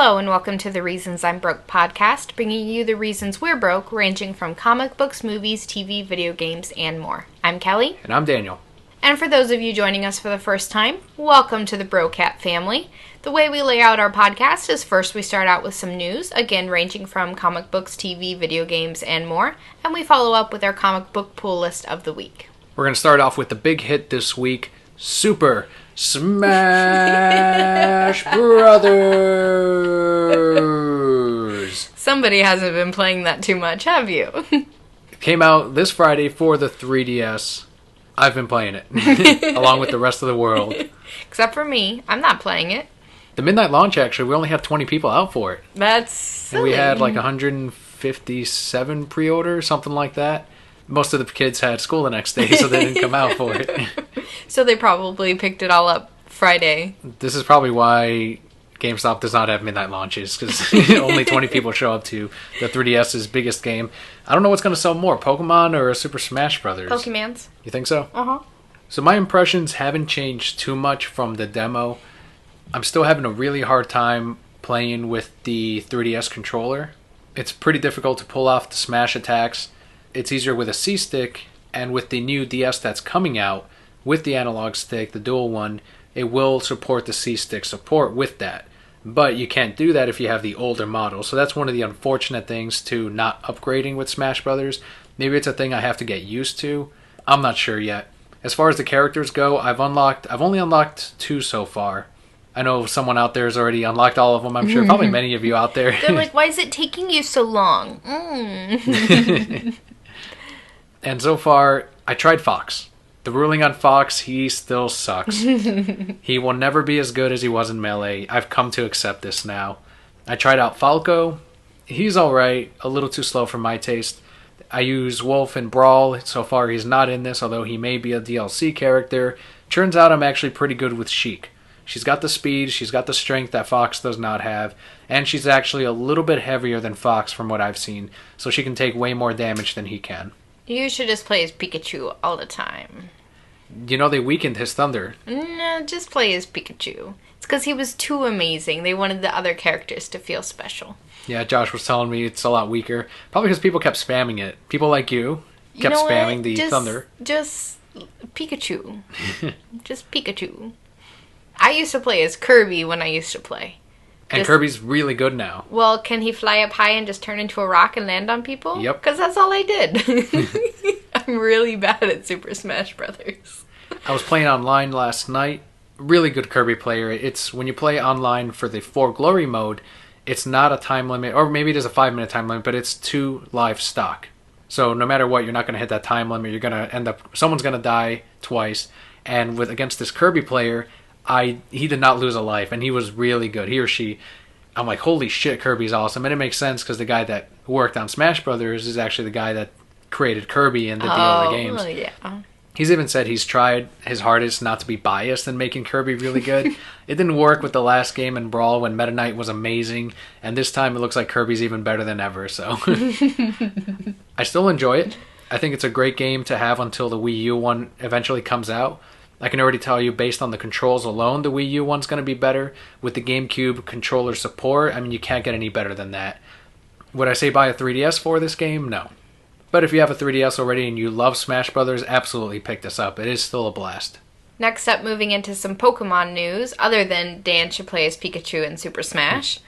Hello and welcome to the Reasons I'm Broke podcast, bringing you the reasons we're broke, ranging from comic books, movies, TV, video games, and more. I'm Kelly. And I'm Daniel. And for those of you joining us for the first time, welcome to the Brocat family. The way we lay out our podcast is first we start out with some news, again ranging from comic books, TV, video games, and more, and we follow up with our comic book pool list of the week. We're going to start off with the big hit this week, Super Smash Brothers. Somebody hasn't been playing that too much, have you? It came out this Friday for the 3DS. I've been playing it, along with the rest of the world. Except for me. I'm not playing it. The midnight launch, actually, we only had 20 people out for it. That's silly. And we had like 157 pre-orders, something like that. Most of the kids had school the next day, so they didn't come out for it. So they probably picked it all up Friday. This is probably why GameStop does not have midnight launches, because only 20 people show up to the 3DS's biggest game. I don't know what's going to sell more, Pokemon or Super Smash Brothers? Pokemans. You think so? Uh-huh. So my impressions haven't changed too much from the demo. I'm still having a really hard time playing with the 3DS controller. It's pretty difficult to pull off the smash attacks. It's easier with a C-stick, and with the new DS that's coming out, with the analog stick, the dual one, it will support the C-stick support with that. But you can't do that if you have the older model. So that's one of the unfortunate things to not upgrading with Smash Brothers. Maybe it's a thing I have to get used to. I'm not sure yet. As far as the characters go, I've only unlocked 2 so far. I know someone out there has already unlocked all of them, I'm sure. Probably many of you out there. They're like, why is it taking you so long? And so far, I tried Fox. The ruling on Fox, he still sucks. He will never be as good as he was in Melee. I've come to accept this now. I tried out Falco. He's alright, a little too slow for my taste. I use Wolf in Brawl. So far, he's not in this, although he may be a DLC character. Turns out I'm actually pretty good with Sheik. She's got the speed, she's got the strength that Fox does not have, and she's actually a little bit heavier than Fox from what I've seen, so she can take way more damage than he can. You should just play as Pikachu all the time. You know, they weakened his Thunder. No, just play as Pikachu. It's because he was too amazing. They wanted the other characters to feel special. Yeah, Josh was telling me it's a lot weaker. Probably because people kept spamming it. People like you kept spamming the Thunder. Just Pikachu. Just Pikachu. I used to play as Kirby when I used to play. And Kirby's really good now. Well, can he fly up high and just turn into a rock and land on people? Yep. Because that's all I did. I'm really bad at Super Smash Brothers. I was playing online last night. Really good Kirby player. It's when you play online for the 4 Glory mode, it's not a time limit, or maybe it is a 5-minute time limit, but it's 2 live stock. So no matter what, you're not going to hit that time limit. You're going to end up, someone's going to die twice. And against this Kirby player, he did not lose a life, and he was really good. He or she, I'm like, holy shit, Kirby's awesome. And it makes sense because the guy that worked on Smash Brothers is actually the guy that created Kirby and the other games. Oh, yeah. He's even said he's tried his hardest not to be biased in making Kirby really good. It didn't work with the last game in Brawl when Meta Knight was amazing, and this time it looks like Kirby's even better than ever, so. I still enjoy it. I think it's a great game to have until the Wii U one eventually comes out. I can already tell you, based on the controls alone, the Wii U one's going to be better. With the GameCube controller support, I mean, you can't get any better than that. Would I say buy a 3DS for this game? No. But if you have a 3DS already and you love Smash Brothers, absolutely pick this up. It is still a blast. Next up, moving into some Pokemon news, other than Dan should play as Pikachu in Super Smash,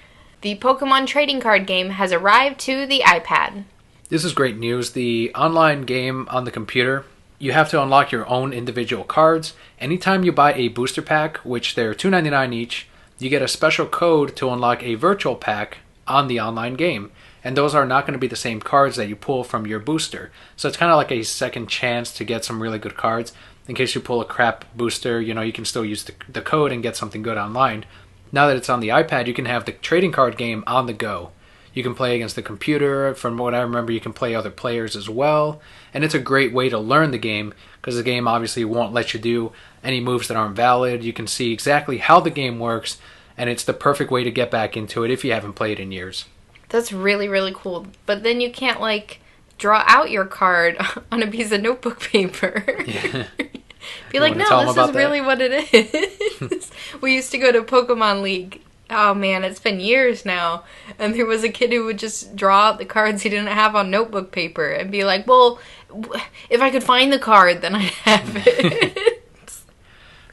the Pokemon trading card game has arrived to the iPad. This is great news. The online game on the computer, you have to unlock your own individual cards. Anytime you buy a booster pack, which they're $2.99 each, you get a special code to unlock a virtual pack on the online game. And those are not going to be the same cards that you pull from your booster. So it's kind of like a second chance to get some really good cards. In case you pull a crap booster, you know, you can still use the code and get something good online. Now that it's on the iPad, you can have the trading card game on the go. You can play against the computer. From what I remember, you can play other players as well. And it's a great way to learn the game, because the game obviously won't let you do any moves that aren't valid. You can see exactly how the game works, and it's the perfect way to get back into it if you haven't played in years. That's really, really cool. But then you can't, draw out your card on a piece of notebook paper. Yeah. Be like, no, this is really what it is. We used to go to Pokemon League Oh man, it's been years now. And there was a kid who would just draw out the cards he didn't have on notebook paper and be like, well, if I could find the card, then I'd have it.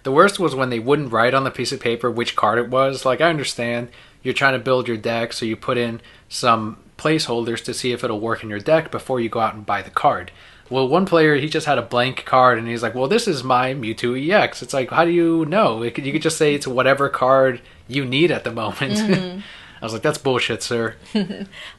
The worst was when they wouldn't write on the piece of paper which card it was. Like, I understand you're trying to build your deck, so you put in some placeholders to see if it'll work in your deck before you go out and buy the card. Well, one player, he just had a blank card, and he's like, well, this is my Mewtwo EX. It's like, how do you know? You could just say it's whatever card you need at the moment. Mm-hmm. I was like, that's bullshit, sir.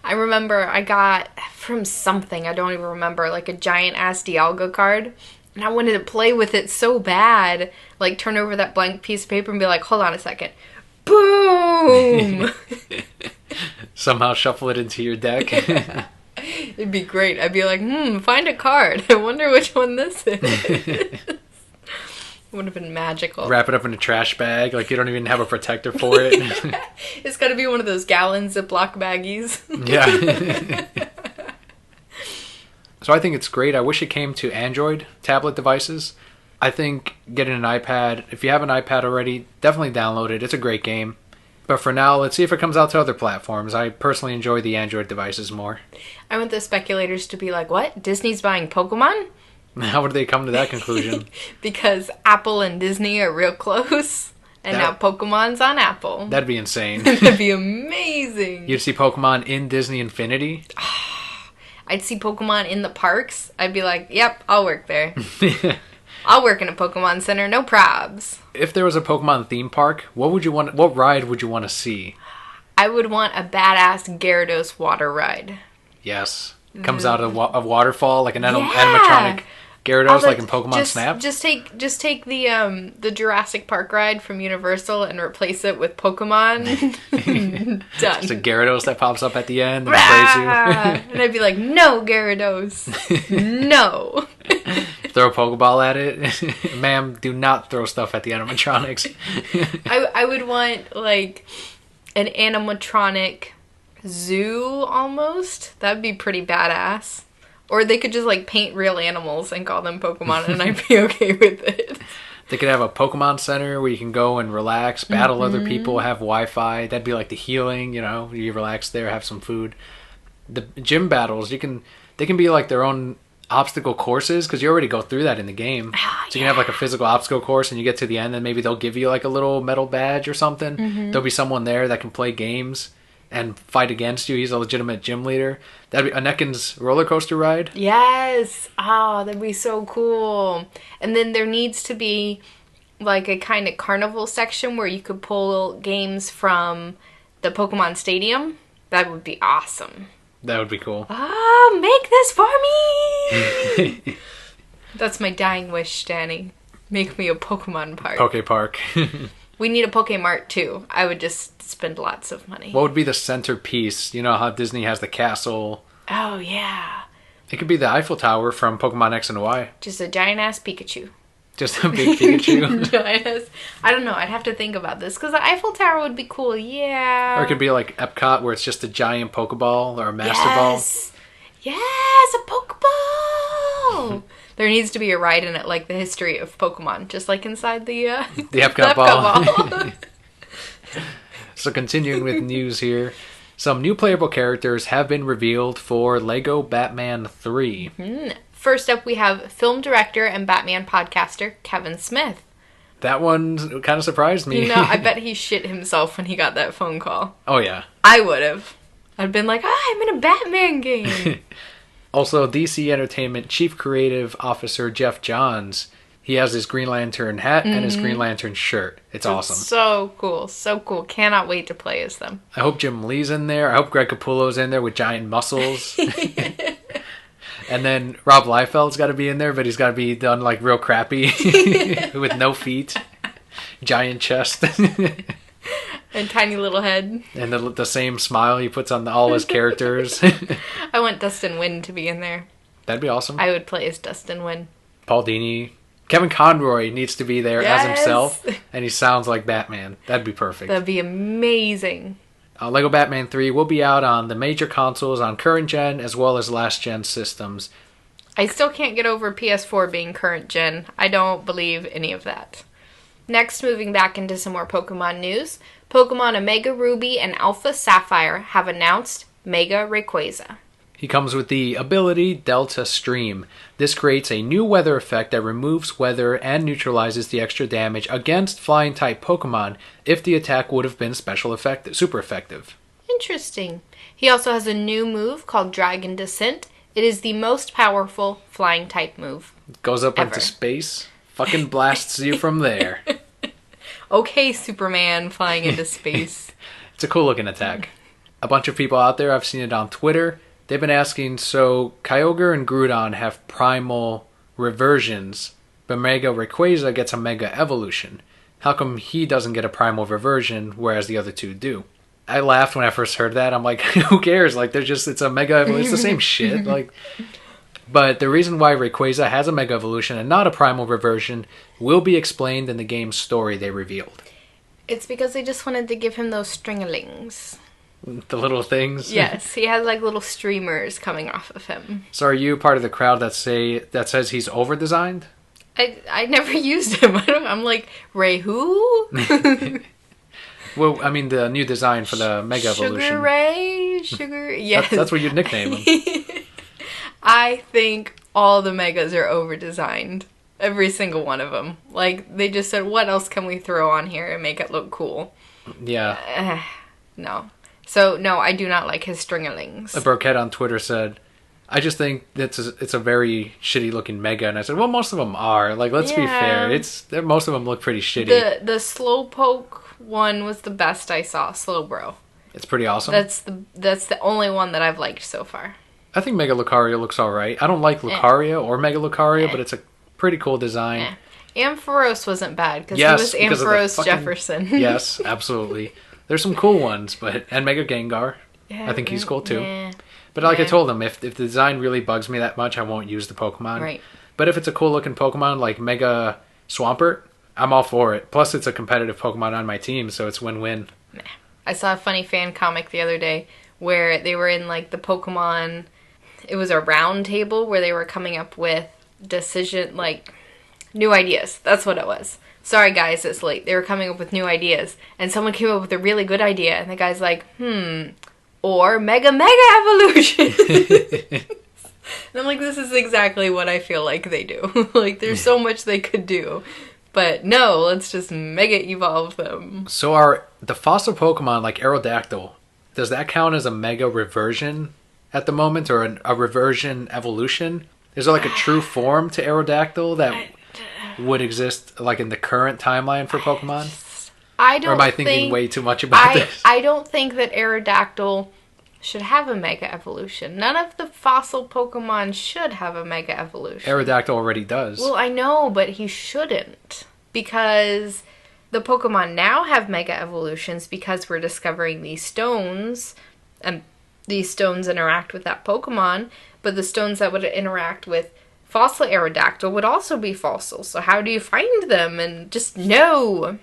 I remember I got from something, I don't even remember, like a giant-ass Dialga card. And I wanted to play with it so bad. Like, turn over that blank piece of paper and be like, hold on a second. Boom! Somehow shuffle it into your deck. It'd be great. I'd be like, find a card. I wonder which one this is. It would have been magical. Wrap it up in a trash bag. Like, you don't even have a protector for it. Yeah. It's got to be one of those gallon Ziploc baggies. Yeah. So I think it's great. I wish it came to Android tablet devices. I think getting an iPad, if you have an iPad already, definitely download it. It's a great game. But for now, let's see if it comes out to other platforms. I personally enjoy the Android devices more. I want the speculators to be like, what? Disney's buying Pokemon? How would they come to that conclusion? Because Apple and Disney are real close. And now Pokemon's on Apple. That'd be insane. That'd be amazing. You'd see Pokemon in Disney Infinity? I'd see Pokemon in the parks. I'd be like, yep, I'll work there. I'll work in a Pokemon Center, no probs. If there was a Pokemon theme park, what ride would you want to see? I would want a badass Gyarados water ride. Yes. Comes out of a waterfall, like an animatronic Gyarados, like in Pokemon Snap. Just take the Jurassic Park ride from Universal and replace it with Pokemon. Done. Just a Gyarados that pops up at the end and sprays you. And I'd be like, no, Gyarados. No. Throw a Pokeball at it. Ma'am, do not throw stuff at the animatronics. I would want, like, an animatronic zoo, almost. That'd be pretty badass. Or they could just, like, paint real animals and call them Pokemon, and I'd be okay with it. They could have a Pokemon Center where you can go and relax, battle other people, have Wi-Fi. That'd be like the healing, you relax there, have some food. The gym battles, they can be like their own obstacle courses, because you already go through that in the game. So you can have like a physical obstacle course, and you get to the end, and maybe they'll give you like a little metal badge or something. There'll be someone there that can play games and fight against you. He's a legitimate gym leader. That'd be Anekin's roller coaster ride. Yes. Oh, that'd be so cool. And then there needs to be like a kind of carnival section where you could pull games from the Pokemon Stadium. That would be awesome. That would be cool. Oh, make this for me! That's my dying wish, Danny. Make me a Pokemon park. Poke Park. We need a Pokemart too. I would just spend lots of money. What would be the centerpiece? You know how Disney has the castle? Oh, yeah. It could be the Eiffel Tower from Pokemon X and Y. Just a giant-ass Pikachu. Just a big Pikachu? Giant-ass. I don't know. I'd have to think about this, because the Eiffel Tower would be cool, yeah. Or it could be like Epcot, where it's just a giant Pokeball or a Master Ball. Yes, a Pokeball! There needs to be a ride in it, like the history of Pokemon, just like inside the Epcot ball. So continuing with news here, some new playable characters have been revealed for Lego Batman 3. First up, we have film director and Batman podcaster Kevin Smith. That one kind of surprised me. I bet he shit himself when he got that phone call. Oh, yeah. I would have. I'd been like, I'm in a Batman game. Also, DC Entertainment Chief Creative Officer Jeff Johns, he has his Green Lantern hat and his Green Lantern shirt. It's awesome. So cool. So cool. Cannot wait to play as them. I hope Jim Lee's in there. I hope Greg Capullo's in there with giant muscles. And then Rob Liefeld's got to be in there, but he's got to be done like real crappy with no feet, giant chest. And tiny little head. And the same smile he puts on all his characters. I want Dustin Nguyen to be in there. That'd be awesome. I would play as Dustin Nguyen. Paul Dini. Kevin Conroy needs to be there as himself. And he sounds like Batman. That'd be perfect. That'd be amazing. Lego Batman 3 will be out on the major consoles on current gen as well as last gen systems. I still can't get over PS4 being current gen. I don't believe any of that. Next, moving back into some more Pokemon news, Pokemon Omega Ruby and Alpha Sapphire have announced Mega Rayquaza. He comes with the ability Delta Stream. This creates a new weather effect that removes weather and neutralizes the extra damage against flying-type Pokemon if the attack would have been super effective. Interesting. He also has a new move called Dragon Descent. It is the most powerful flying-type move. It goes up ever. Into space, fucking blasts you from there. Okay, Superman flying into space. It's a cool-looking attack. A bunch of people out there, I've seen it on Twitter, they've been asking, so Kyogre and Groudon have primal reversions, but Mega Rayquaza gets a Mega Evolution. How come he doesn't get a primal reversion, whereas the other two do? I laughed when I first heard that. I'm like, who cares? Like, it's a Mega Evolution. It's the same shit. Like, but the reason why Rayquaza has a Mega Evolution and not a primal reversion will be explained in the game's story they revealed. It's because they just wanted to give him those stringlings. The little things? Yes, he has like little streamers coming off of him. So are you part of the crowd that says he's over-designed? I never used him. I'm like, Ray who? Well, I mean the new design for the Mega Evolution. Sugar Ray? Sugar... Yes. That's what you'd nickname him. I think all the Megas are over-designed. Every single one of them. Like, they just said, what else can we throw on here and make it look cool? Yeah. No. So, no, I do not like his stringlings. A Broquette on Twitter said, I just think it's a very shitty-looking Mega. And I said, well, most of them are. Like, let's be fair. Most of them look pretty shitty. The Slowpoke one was the best I saw. Slowbro. It's pretty awesome. That's the only one that I've liked so far. I think Mega Lucario looks alright. I don't like Lucario or Mega Lucario, but it's a pretty cool design. Ampharos wasn't bad, because he was Ampharos Jefferson. Yes, absolutely. There's some cool ones, and Mega Gengar. Yeah, I think he's cool too. Yeah. But like I told him, if the design really bugs me that much, I won't use the Pokemon. Right. But if it's a cool looking Pokemon like Mega Swampert, I'm all for it. Plus it's a competitive Pokemon on my team, so it's win-win. I saw a funny fan comic the other day where they were in like the Pokemon, it was a round table where they were coming up with new ideas. That's what it was. Sorry guys, it's late. They were coming up with new ideas. And someone came up with a really good idea. And the guy's like, or Mega Evolution. And I'm like, this is exactly what I feel like they do. Like, there's so much they could do. But no, let's just Mega Evolve them. So are the fossil Pokemon like Aerodactyl, does that count as a Mega Reversion at the moment? Or a Reversion Evolution? Is there like a true form to Aerodactyl that would exist like in the current timeline for Pokemon? Or am I thinking way too much about this? I don't think that Aerodactyl should have a Mega Evolution. None of the fossil Pokemon should have a Mega Evolution. Aerodactyl already does. Well, I know, but he shouldn't. Because the Pokemon now have Mega Evolutions because we're discovering these stones, and these stones interact with that Pokemon, but the stones that would interact with fossil Aerodactyl would also be fossil. So how do you find them? And just no.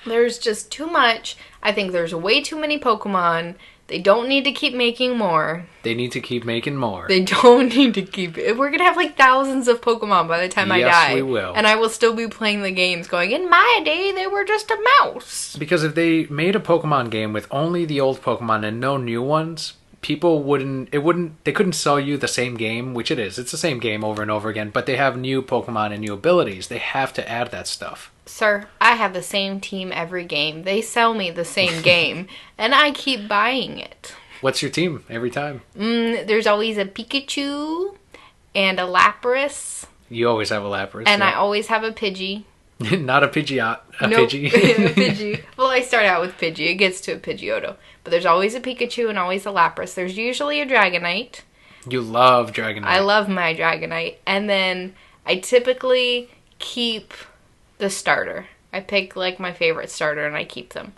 There's just too much. I think there's way too many Pokemon. They don't need to keep making more. They need to keep making more. They don't need to keep... We're going to have like thousands of Pokemon by the time I die. Yes, we will. And I will still be playing the games going, in my day, they were just a mouse. Because if they made a Pokemon game with only the old Pokemon and no new ones, they couldn't sell you the same game, which it is. It's the same game over and over again, but they have new Pokemon and new abilities. They have to add that stuff. Sir, I have the same team every game. They sell me the same game, and I keep buying it. What's your team every time? There's always a Pikachu and a Lapras. You always have a Lapras. And I always have a Pidgey. Not a Pidgeot. Pidgey. A Pidgey. Well, I start out with Pidgey. It gets to a Pidgeotto. But there's always a Pikachu and always a Lapras. There's usually a Dragonite. You love Dragonite. I love my Dragonite. And then I typically keep the starter. I pick like my favorite starter and I keep them.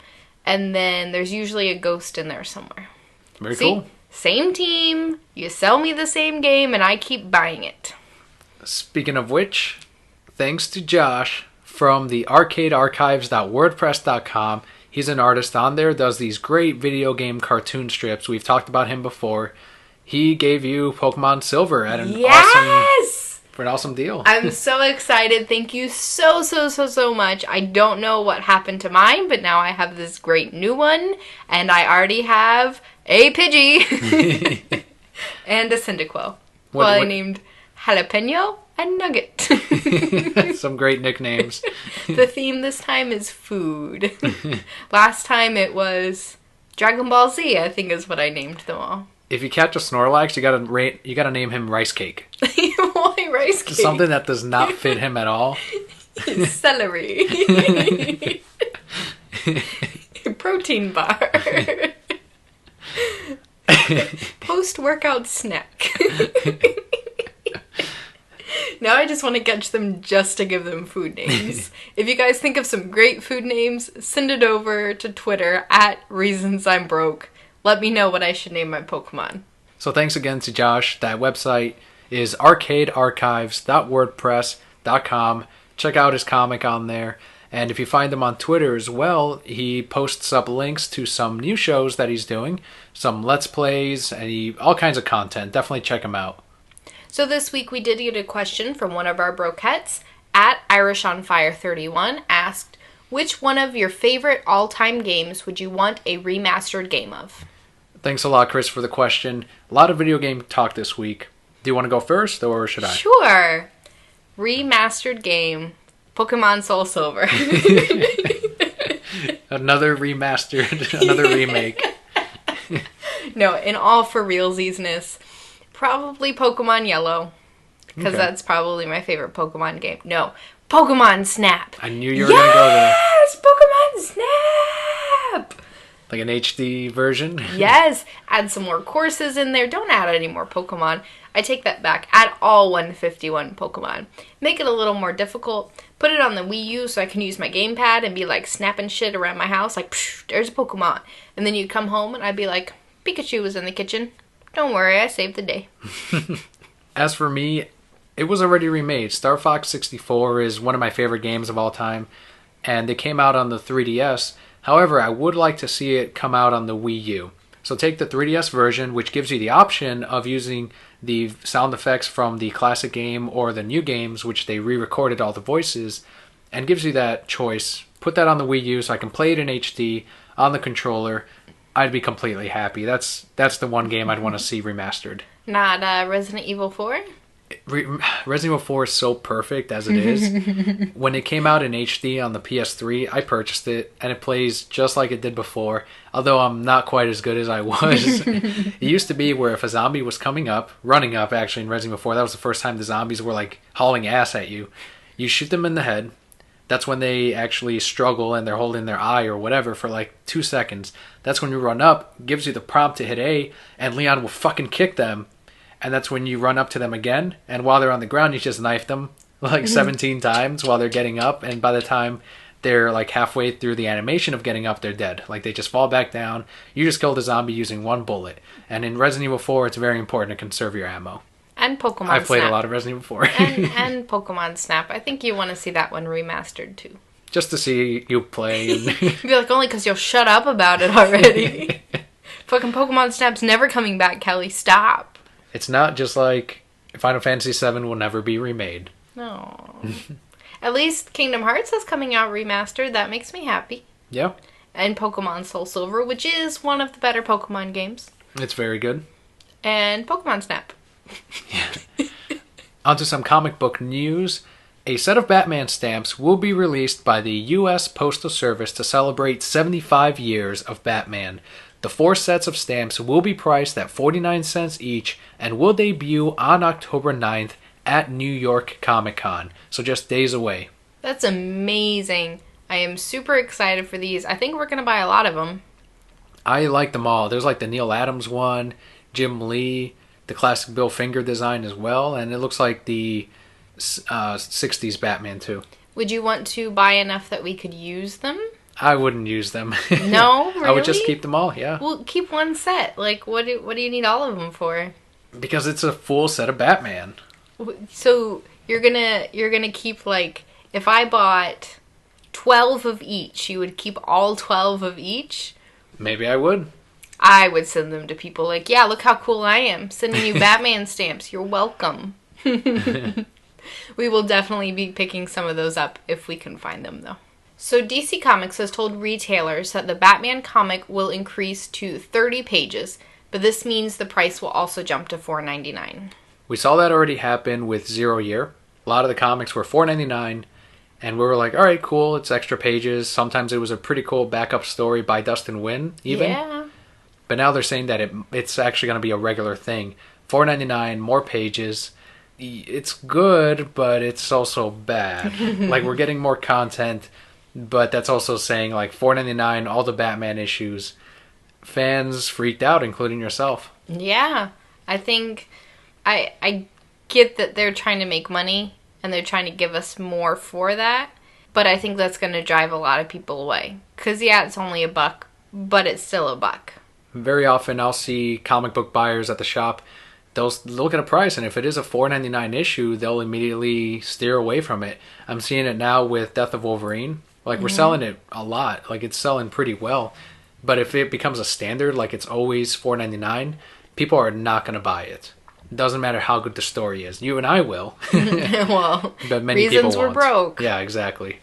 And then there's usually a ghost in there somewhere. Very cool. Same team. You sell me the same game and I keep buying it. Speaking of which, thanks to Josh from the arcadearchives.wordpress.com. He's an artist on there, does these great video game cartoon strips. We've talked about him before. He gave you Pokemon Silver at an awesome for an awesome deal. I'm so excited. Thank you so much. I don't know what happened to mine, but now I have this great new one, and I already have a Pidgey and a Cyndaquil. I named Jalapeno and Nugget. Some great nicknames. The theme this time is food. Last time it was Dragon Ball Z, I think is what I named them all. If you catch a Snorlax, you gotta name him Rice Cake. Why Rice Cake? Something that does not fit him at all. Celery. Protein bar. Post-workout snack. Now I just want to catch them just to give them food names. If you guys think of some great food names, send it over to Twitter @ReasonsI'mBroke. Let me know what I should name my Pokemon. So thanks again to Josh. That website is arcadearchives.wordpress.com. Check out his comic on there. And if you find him on Twitter as well, he posts up links to some new shows that he's doing, some Let's Plays, and all kinds of content. Definitely check him out. So this week we did get a question from one of our brokettes, @IrishOnFire31, asked, which one of your favorite all-time games would you want a remastered game of? Thanks a lot, Chris, for the question. A lot of video game talk this week. Do you want to go first, or should I? Sure. Remastered game, Pokemon Soul Silver. Another remastered, another remake. No, in all for realsiesness, probably Pokemon Yellow, because that's probably my favorite Pokemon game. No, Pokemon Snap. I knew you were going to go there. Yes, Pokemon Snap. Like an HD version? Yes. Add some more courses in there. Don't add any more Pokemon. I take that back. Add all 151 Pokemon. Make it a little more difficult. Put it on the Wii U so I can use my gamepad and be like snapping shit around my house. Like, psh, there's a Pokemon. And then you'd come home and I'd be like, Pikachu was in the kitchen. Don't worry, I saved the day. As for me, it was already remade. Star Fox 64 is one of my favorite games of all time. And it came out on the 3DS. However, I would like to see it come out on the Wii U. So take the 3DS version, which gives you the option of using the sound effects from the classic game or the new games, which they re-recorded all the voices, and gives you that choice. Put that on the Wii U so I can play it in HD on the controller. I'd be completely happy. That's the one game I'd want to see remastered. Not Resident Evil 4? Resident Evil 4 is so perfect as it is. When it came out in HD on the PS3, I purchased it, and it plays just like it did before, although I'm not quite as good as I was. It used to be where if a zombie was running up actually in Resident Evil 4, that was the first time the zombies were like hauling ass at you. You shoot them in the head. That's when they actually struggle and they're holding their eye or whatever for like 2 seconds. That's when you run up, gives you the prompt to hit A, and Leon will fucking kick them. And that's when you run up to them again, and while they're on the ground, you just knife them like 17 times while they're getting up, and by the time they're like halfway through the animation of getting up, they're dead. Like they just fall back down. You just killed a zombie using one bullet. And in Resident Evil 4, it's very important to conserve your ammo. And Pokemon Snap. I've played a lot of Resident Evil 4. and Pokemon Snap. I think you want to see that one remastered too. Just to see you play. And be like, only because you'll shut up about it already. Fucking Pokemon Snap's never coming back, Kelly. Stop. It's not just like Final Fantasy VII will never be remade. No. At least Kingdom Hearts is coming out remastered. That makes me happy. Yeah. And Pokemon Soul Silver, which is one of the better Pokemon games. It's very good. And Pokemon Snap. Yeah. On to some comic book news. A set of Batman stamps will be released by the U.S. Postal Service to celebrate 75 years of Batman. The 4 sets of stamps will be priced at 49 cents each and will debut on October 9th at New York Comic Con. So just days away. That's amazing. I am super excited for these. I think we're going to buy a lot of them. I like them all. There's like the Neil Adams one, Jim Lee, the classic Bill Finger design as well, and it looks like the 60s Batman too. Would you want to buy enough that we could use them? I wouldn't use them. No, really? I would just keep them all, yeah. Well, keep one set. Like, what do you need all of them for? Because it's a full set of Batman. So you're gonna keep, like, if I bought 12 of each, you would keep all 12 of each? Maybe I would. I would send them to people like, yeah, look how cool I am. Sending you Batman stamps. You're welcome. We will definitely be picking some of those up if we can find them, though. So DC Comics has told retailers that the Batman comic will increase to 30 pages, but this means the price will also jump to $4.99. We saw that already happen with Zero Year. A lot of the comics were $4.99, and we were like, all right, cool, it's extra pages. Sometimes it was a pretty cool backup story by Dustin Nguyen, even. Yeah. But now they're saying that it's actually going to be a regular thing. $4.99, more pages. It's good, but it's also bad. Like, we're getting more content, but that's also saying, like, $4.99, all the Batman issues. Fans freaked out, including yourself. Yeah. I think I get that they're trying to make money, and they're trying to give us more for that, but I think that's going to drive a lot of people away. Because, yeah, it's only $1, but it's still $1. Very often, I'll see comic book buyers at the shop. They'll look at a price, and if it is a $4.99 issue, they'll immediately steer away from it. I'm seeing it now with Death of Wolverine. Like, we're selling it a lot. Like, it's selling pretty well. But if it becomes a standard, like it's always $4.99, people are not going to buy it. It doesn't matter how good the story is. You and I will. Well, but many reasons people were won't. broke. Yeah, exactly.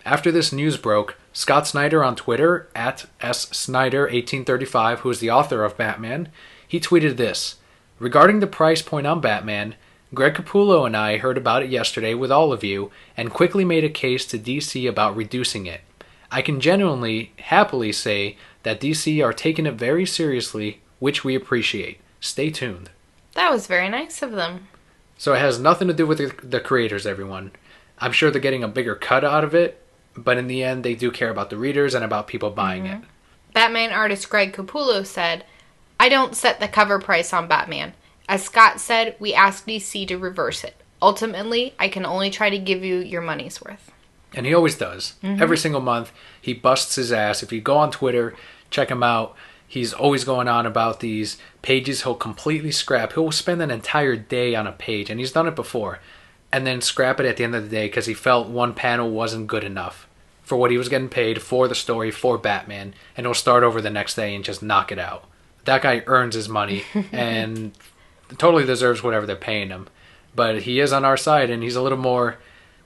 After this news broke, Scott Snyder on Twitter, at @SSnyder1835, who is the author of Batman, he tweeted this. Regarding the price point on Batman, Greg Capullo and I heard about it yesterday with all of you and quickly made a case to DC about reducing it. I can genuinely, happily say that DC are taking it very seriously, which we appreciate. Stay tuned. That was very nice of them. So it has nothing to do with the creators, everyone. I'm sure they're getting a bigger cut out of it, but in the end, they do care about the readers and about people buying it. Batman artist Greg Capullo said, I don't set the cover price on Batman. As Scott said, we asked DC to reverse it. Ultimately, I can only try to give you your money's worth. And he always does. Every single month, he busts his ass. If you go on Twitter, check him out. He's always going on about these pages he'll completely scrap. He'll spend an entire day on a page, and he's done it before, and then scrap it at the end of the day because he felt one panel wasn't good enough for what he was getting paid for the story, for Batman, and he'll start over the next day and just knock it out. That guy earns his money and totally deserves whatever they're paying him. But he is on our side, and he's a little more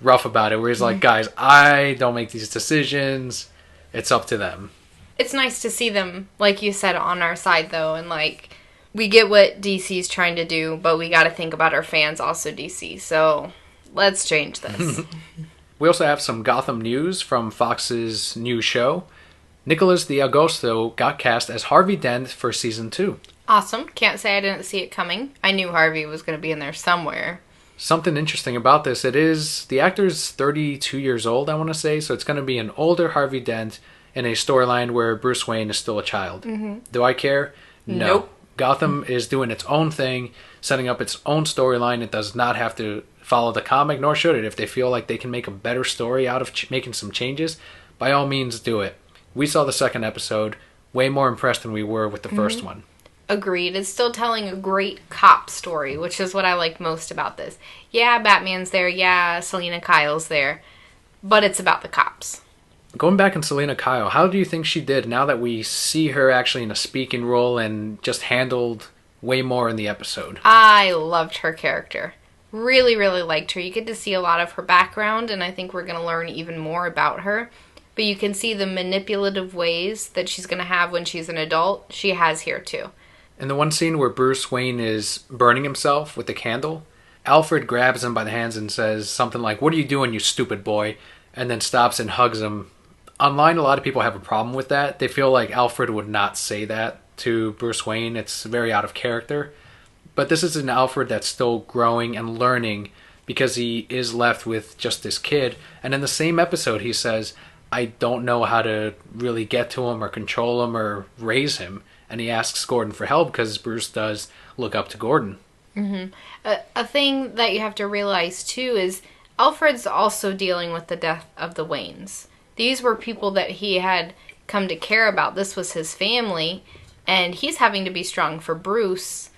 rough about it, where he's like, guys, I don't make these decisions. It's up to them. It's nice to see them, like you said, on our side, though, and, like, we get what DC's trying to do, but we gotta think about our fans also, DC, so let's change this. We also have some Gotham news from Fox's new show. Nicholas D'Agosto got cast as Harvey Dent for Season 2. Awesome. Can't say I didn't see it coming. I knew Harvey was going to be in there somewhere. Something interesting about this, the actor's 32 years old, I want to say, so it's going to be an older Harvey Dent in a storyline where Bruce Wayne is still a child. Do I care? No. Nope. Gotham is doing its own thing, setting up its own storyline. It does not have to follow the comic, nor should it. If they feel like they can make a better story out of making some changes, by all means do it. We saw the second episode, way more impressed than we were with the first one. Agreed. It's still telling a great cop story, which is what I like most about this. Yeah, Batman's there. Yeah, Selena Kyle's there. But it's about the cops. Going back on Selena Kyle, how do you think she did now that we see her actually in a speaking role and just handled way more in the episode? I loved her character. Really, really liked her. You get to see a lot of her background, and I think we're going to learn even more about her. But you can see the manipulative ways that she's going to have when she's an adult. She has here, too. In the one scene where Bruce Wayne is burning himself with the candle, Alfred grabs him by the hands and says something like, "What are you doing, you stupid boy?" and then stops and hugs him. Online, a lot of people have a problem with that. They feel like Alfred would not say that to Bruce Wayne. It's very out of character. But this is an Alfred that's still growing and learning because he is left with just this kid. And in the same episode, he says, I don't know how to really get to him or control him or raise him. And he asks Gordon for help because Bruce does look up to Gordon. A thing that you have to realize, too, is Alfred's also dealing with the death of the Waynes. These were people that he had come to care about. This was his family. And he's having to be strong for Bruce.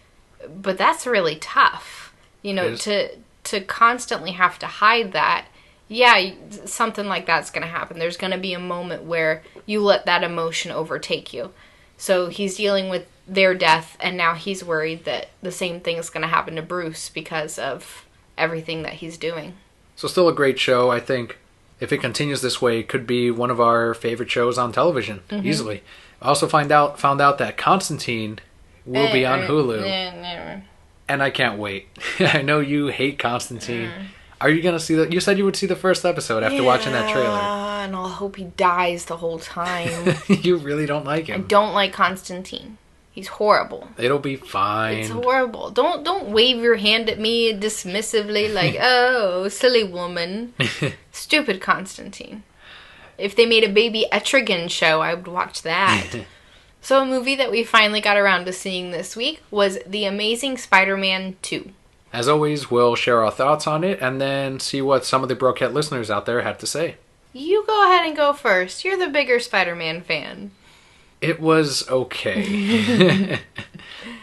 But that's really tough. You know, to constantly have to hide that. Yeah, something like that's going to happen. There's going to be a moment where you let that emotion overtake you. So he's dealing with their death, and now he's worried that the same thing is going to happen to Bruce because of everything that he's doing. So still a great show. I think if it continues this way, it could be one of our favorite shows on television, easily. I also found out that Constantine will be on Hulu. And I can't wait. I know you hate Constantine. Are you going to see that? You said you would see the first episode after watching that trailer. And I'll hope he dies the whole time. You really don't like him. I don't like Constantine. He's horrible. It'll be fine. It's horrible. Don't wave your hand at me dismissively like, oh, silly woman. Stupid Constantine. If they made a baby Etrigan show, I would watch that. So a movie that we finally got around to seeing this week was The Amazing Spider-Man 2. As always, we'll share our thoughts on it and then see what some of the Brocat listeners out there have to say. You go ahead and go first. You're the bigger Spider-Man fan. It was okay.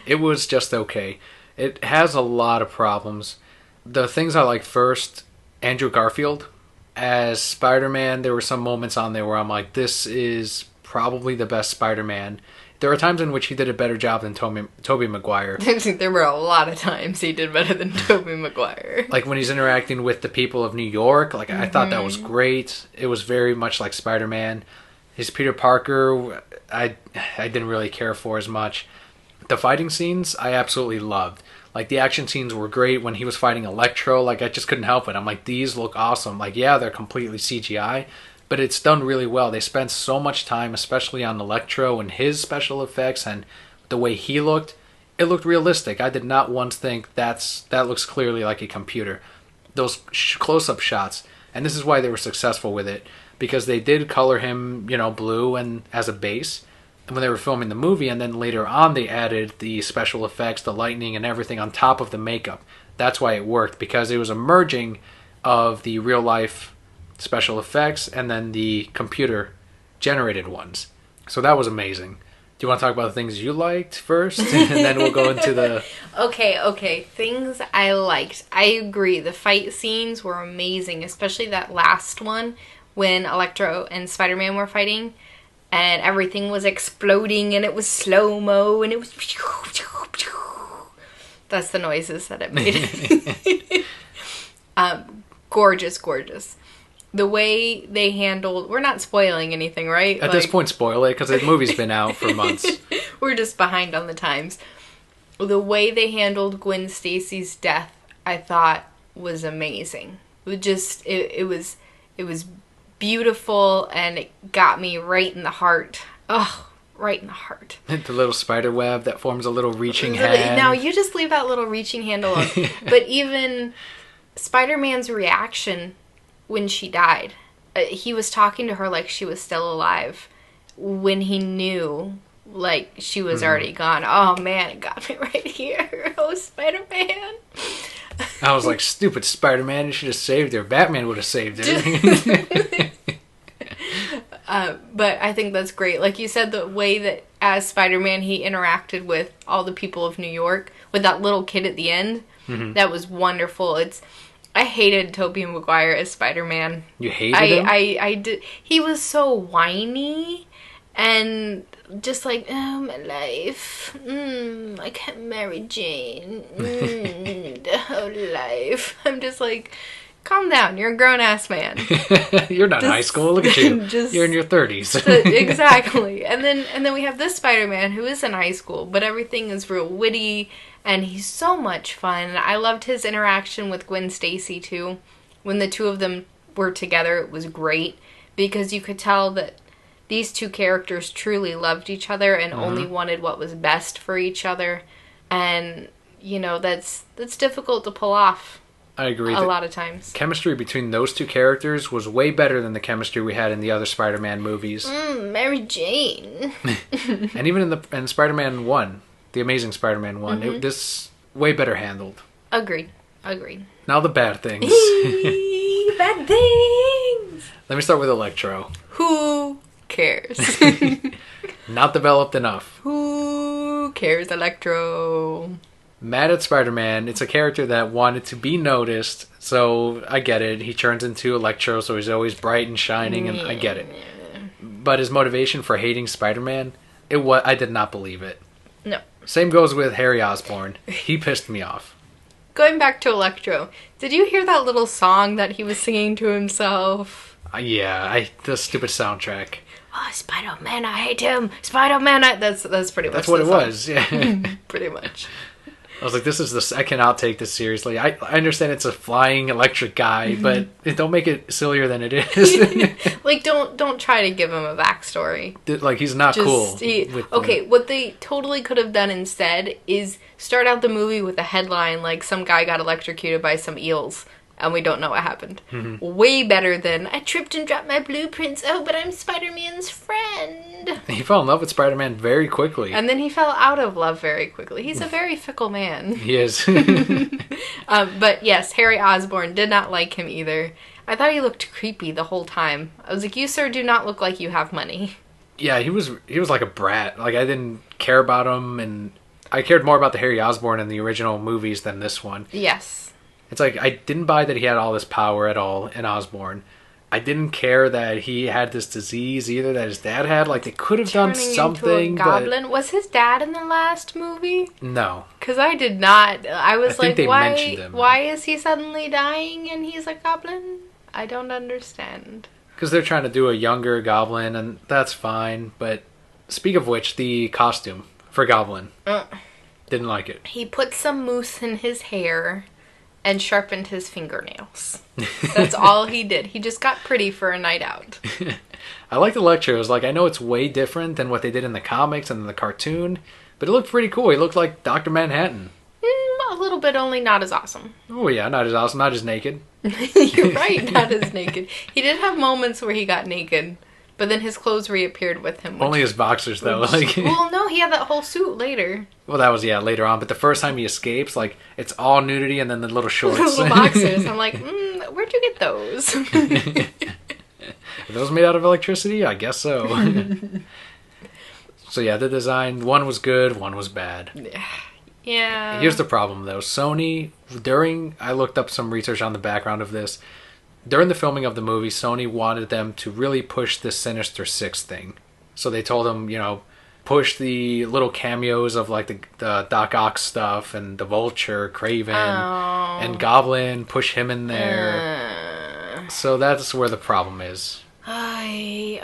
It was just okay. It has a lot of problems. The things I like first, Andrew Garfield. As Spider-Man, there were some moments on there where I'm like, this is probably the best Spider-Man. There are times in which he did a better job than Tobey Maguire. There were a lot of times he did better than Tobey Maguire. Like when he's interacting with the people of New York, like I thought that was great. It was very much like Spider-Man. His Peter Parker, I didn't really care for as much. The fighting scenes, I absolutely loved. Like, the action scenes were great when he was fighting Electro. Like, I just couldn't help it. I'm like, these look awesome. Like, yeah, they're completely CGI, but it's done really well. They spent so much time, especially on Electro and his special effects and the way he looked. It looked realistic. I did not once think that looks clearly like a computer. Those close-up shots, and this is why they were successful with it, because they did color him, blue and as a base when they were filming the movie, and then later on they added the special effects, the lightning and everything on top of the makeup. That's why it worked, because it was a merging of the real life special effects and then the computer generated ones. So that was amazing. Do you want to talk about the things you liked first? And then we'll go into the... Okay. Things I liked. I agree. The fight scenes were amazing, especially that last one when Electro and Spider-Man were fighting. And everything was exploding, and it was slow-mo, and it was... That's the noises that it made. Gorgeous. The way they handled... We're not spoiling anything, right? At this point, spoil it, because the movie's been out for months. We're just behind on the times. The way they handled Gwen Stacy's death, I thought, was amazing. It was beautiful, and it got me right in the heart. Oh, right in the heart. The little spider web that forms a little reaching hand. Now, you just leave that little reaching hand alone. But even Spider-Man's reaction when she died, he was talking to her like she was still alive when he knew, like, she was already gone. Oh, man, it got me right here. Oh, Spider-Man. I was like, stupid Spider-Man, you should have saved her. Batman would have saved her. But I think that's great. Like you said, the way that as Spider-Man he interacted with all the people of New York, with that little kid at the end, that was wonderful. I hated Tobey Maguire as Spider-Man. You hated him? I did. He was so whiny and just like, oh, my life. I can't marry Jane. The whole life. I'm just like, calm down. You're a grown-ass man. You're not in high school. Look at you. You're in your 30s. Exactly. And then we have this Spider-Man who is in high school, but everything is real witty, and he's so much fun. I loved his interaction with Gwen Stacy, too. When the two of them were together, it was great, because you could tell that these two characters truly loved each other and only wanted what was best for each other. And, that's difficult to pull off. I agree. A lot of times. Chemistry between those two characters was way better than the chemistry we had in the other Spider-Man movies. Mary Jane. And even in Spider-Man 1, the Amazing Spider-Man 1, this way better handled. Agreed. Now the bad things. Bad things! Let me start with Electro. Who cares? Not developed enough. Who cares, Electro? Mad at Spider-Man. It's a character that wanted to be noticed, so I get it. He turns into Electro, so he's always bright and shining, and I get it. But his motivation for hating Spider-Man, I did not believe it. No. Same goes with Harry Osborn. He pissed me off. Going back to Electro, did you hear that little song that he was singing to himself? Yeah, the stupid soundtrack. Oh, Spider-Man, I hate him. Spider-Man, that's pretty much. That's what it was. Yeah, pretty much. I was like, I cannot take this seriously. I understand it's a flying electric guy, but don't make it sillier than it is. Like, don't try to give him a backstory. Like, he's not cool. What they totally could have done instead is start out the movie with a headline like some guy got electrocuted by some eels. And we don't know what happened. Way better than, I tripped and dropped my blueprints. Oh, but I'm Spider-Man's friend. He fell in love with Spider-Man very quickly. And then he fell out of love very quickly. He's a very fickle man. He is. But yes, Harry Osborn did not like him either. I thought he looked creepy the whole time. I was like, you, sir, do not look like you have money. Yeah, he was like a brat. Like, I didn't care about him, and I cared more about the Harry Osborn in the original movies than this one. Yes. It's like, I didn't buy that he had all this power at all in Osborn. I didn't care that he had this disease either that his dad had. Like, they could have done something. Into a goblin. Was his dad in the last movie? No. Because I did not. I was like, mentioned him. Why is he suddenly dying and he's a goblin? I don't understand. Because they're trying to do a younger goblin, and that's fine. But speak of which, the costume for Goblin. Didn't like it. He put some mousse in his hair and sharpened his fingernails. That's all he did. He just got pretty for a night out. I liked Electro's. Like, I know it's way different than what they did in the comics and in the cartoon, but it looked pretty cool. He looked like Dr. Manhattan. A little bit only, not as awesome. Oh yeah, not as awesome, not as naked. You're right, not as naked. He did have moments where he got naked, but then his clothes reappeared with him. Only his boxers, though. Well, no, he had that whole suit later. Well, that was, later on. But the first time he escapes, like, it's all nudity and then the little shorts. The little boxers. I'm like, where'd you get those? Are those made out of electricity? I guess so. So, yeah, the design, one was good, one was bad. Yeah. Here's the problem, though. Sony, I looked up some research on the background of this. During the filming of the movie, Sony wanted them to really push the Sinister Six thing. So they told them, push the little cameos of like the Doc Ock stuff and the Vulture, Kraven, and Goblin, push him in there. So that's where the problem is. Yeah,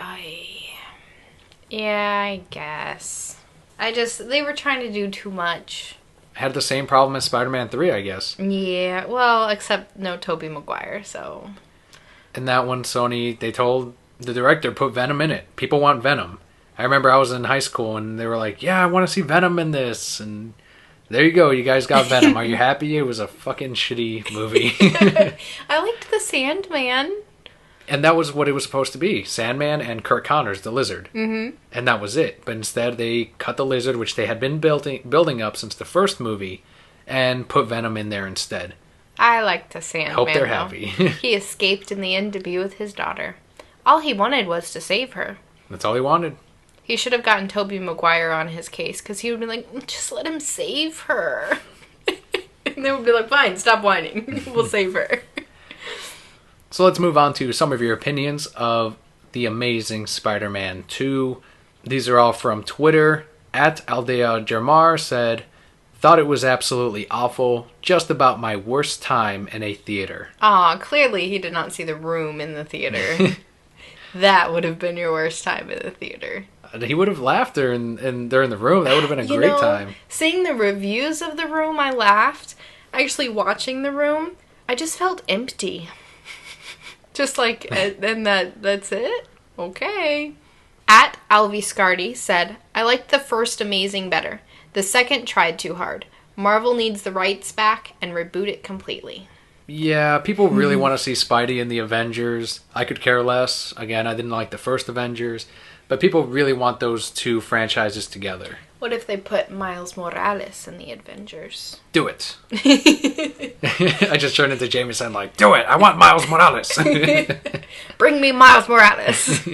I guess. They were trying to do too much. Had the same problem as Spider-Man 3, I guess. Yeah, well, except no Tobey Maguire, so... In that one, Sony, they told the director, put Venom in it. People want Venom. I remember I was in high school and they were like, yeah, I want to see Venom in this. And there you go, you guys got Venom. Are you happy? It was a fucking shitty movie. I liked the Sandman. And that was what it was supposed to be. Sandman and Kurt Connors, the Lizard. Mm-hmm. And that was it. But instead they cut the Lizard, which they had been building up since the first movie, and put Venom in there instead. I liked the Sandman. Hope they're happy. He escaped in the end to be with his daughter. All he wanted was to save her. That's all he wanted. He should have gotten Tobey Maguire on his case, because he would be like, just let him save her. And they would be like, fine, stop whining. We'll save her. So let's move on to some of your opinions of The Amazing Spider-Man 2. These are all from Twitter. @Aldea Germar said, thought it was absolutely awful. Just about my worst time in a theater. Aw, clearly he did not see The Room in the theater. That would have been your worst time in the theater. He would have laughed during the Room. That would have been a great time. Seeing the reviews of The Room, I laughed. Actually watching The Room, I just felt empty. Just like, and that's it? Okay. @Alviscardi said, I liked the first Amazing better. The second tried too hard. Marvel needs the rights back and reboot it completely. Yeah, people really want to see Spidey in the Avengers. I could care less. Again, I didn't like the first Avengers. But people really want those two franchises together. What if they put Miles Morales in the Avengers? Do it. I just turned into Jameson like, do it. I want Miles Morales. Bring me Miles Morales.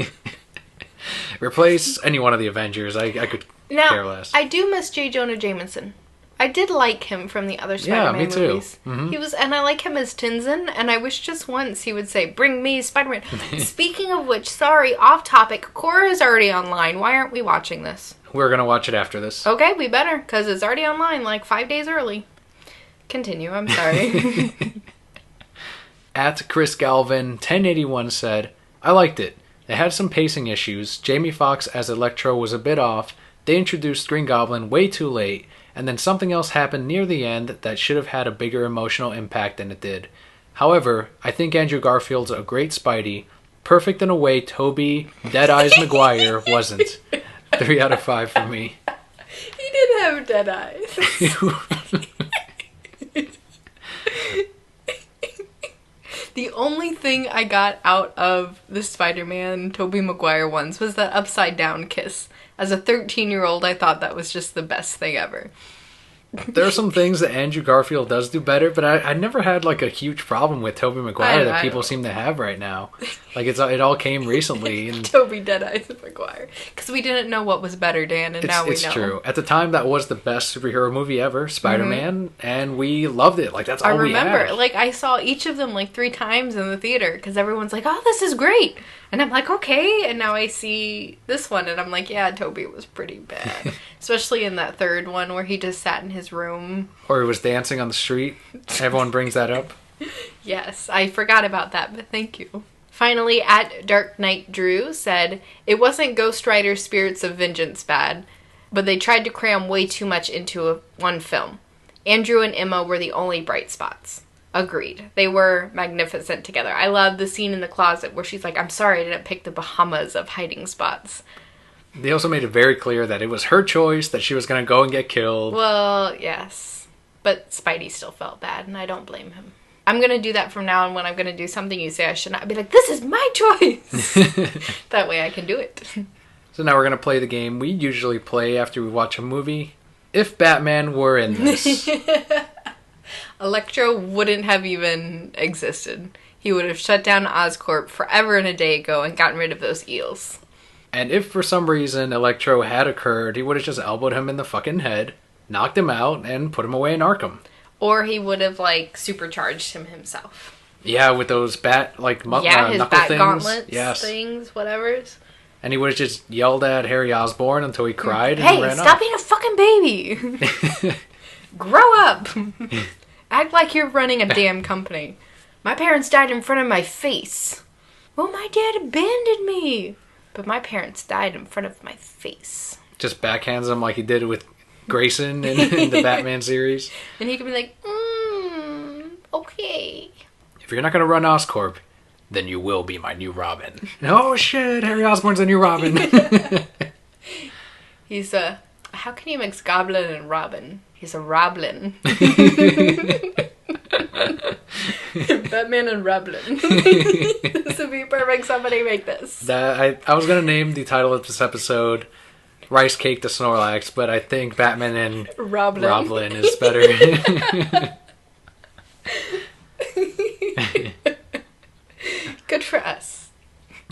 Replace any one of the Avengers. I could care less. I do miss J. Jonah Jameson. I did like him from the other Spider-Man movies. Mm-hmm. He was, and I like him as Tinsin, and I wish just once he would say, bring me Spider-Man. Speaking of which, sorry, off topic, Korra is already online. Why aren't we watching this? We're going to watch it after this. Okay, we better, because it's already online, like 5 days early. Continue, I'm sorry. At Chris Galvin, 1081 said, I liked it. It had some pacing issues. Jamie Foxx as Electro was a bit off. They introduced Green Goblin way too late. And then something else happened near the end that should have had a bigger emotional impact than it did. However, I think Andrew Garfield's a great Spidey. Perfect in a way Tobey Dead Eyes Maguire wasn't. 3 out of 5 for me. He did have dead eyes. The only thing I got out of the Spider-Man Tobey Maguire ones was that upside down kiss. As a 13-year-old, I thought that was just the best thing ever. There are some things that Andrew Garfield does do better, but I never had like a huge problem with Tobey Maguire that people seem to have right now. Like it all came recently. And Tobey Dead Eyes Maguire. Because we didn't know what was better, Dan, and now we know. It's true. At the time, that was the best superhero movie ever, Spider-Man, and we loved it. Like that's all we had. I remember, like I saw each of them like 3 times in the theater because everyone's like, "Oh, this is great," and I'm like, "Okay," and now I see this one, and I'm like, "Yeah, Tobey was pretty bad." Especially in that third one where he just sat in his room. Or he was dancing on the street. Everyone brings that up. Yes, I forgot about that, but thank you. Finally, at Dark Knight Drew said, it wasn't Ghost Rider Spirits of Vengeance bad, but they tried to cram way too much into one film. Andrew and Emma were the only bright spots. Agreed. They were magnificent together. I love the scene in the closet where she's like, I'm sorry I didn't pick the Bahamas of hiding spots. They also made it very clear that it was her choice, that she was going to go and get killed. Well, yes. But Spidey still felt bad, and I don't blame him. I'm going to do that from now on when I'm going to do something you say I should not. I'll be like, this is my choice! That way I can do it. So now we're going to play the game we usually play after we watch a movie. If Batman were in this. Electro wouldn't have even existed. He would have shut down Oscorp forever and a day ago and gotten rid of those eels. And if for some reason Electro had occurred, he would have just elbowed him in the fucking head, knocked him out, and put him away in Arkham. Or he would have, like, supercharged him himself. Yeah, with those his bat things. Gauntlets, yes. Things, whatevers. And he would have just yelled at Harry Osborn until he cried and ran stop off. Being a fucking baby! Grow up! Act like you're running a damn company. My parents died in front of my face. Well, my dad abandoned me. But my parents died in front of my face. Just backhands him like he did with Grayson in the Batman series. And he could be like, okay. If you're not going to run Oscorp, then you will be my new Robin. Oh shit, Harry Osborn's the new Robin. He's how can you mix Goblin and Robin? He's a Roblin. Batman and Roblin. This would be perfect. Somebody make this. I was going to name the title of this episode Rice Cake to Snorlax, but I think Batman and Roblin is better. Good for us.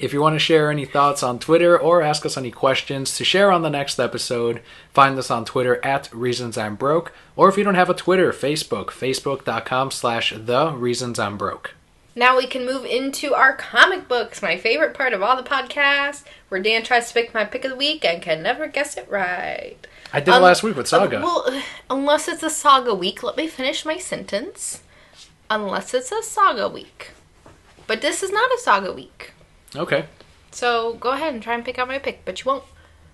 If you want to share any thoughts on Twitter or ask us any questions to share on the next episode, find us on Twitter at ReasonsI'mBroke, or if you don't have a Twitter, Facebook.com/TheReasonsI'mBroke. Now we can move into our comic books, my favorite part of all the podcasts, where Dan tries to pick my pick of the week and can never guess it right. I did it last week with Saga. Well, unless it's a Saga week, let me finish my sentence. Unless it's a Saga week. But this is not a Saga week. Okay. So go ahead and try and pick out my pick, but you won't.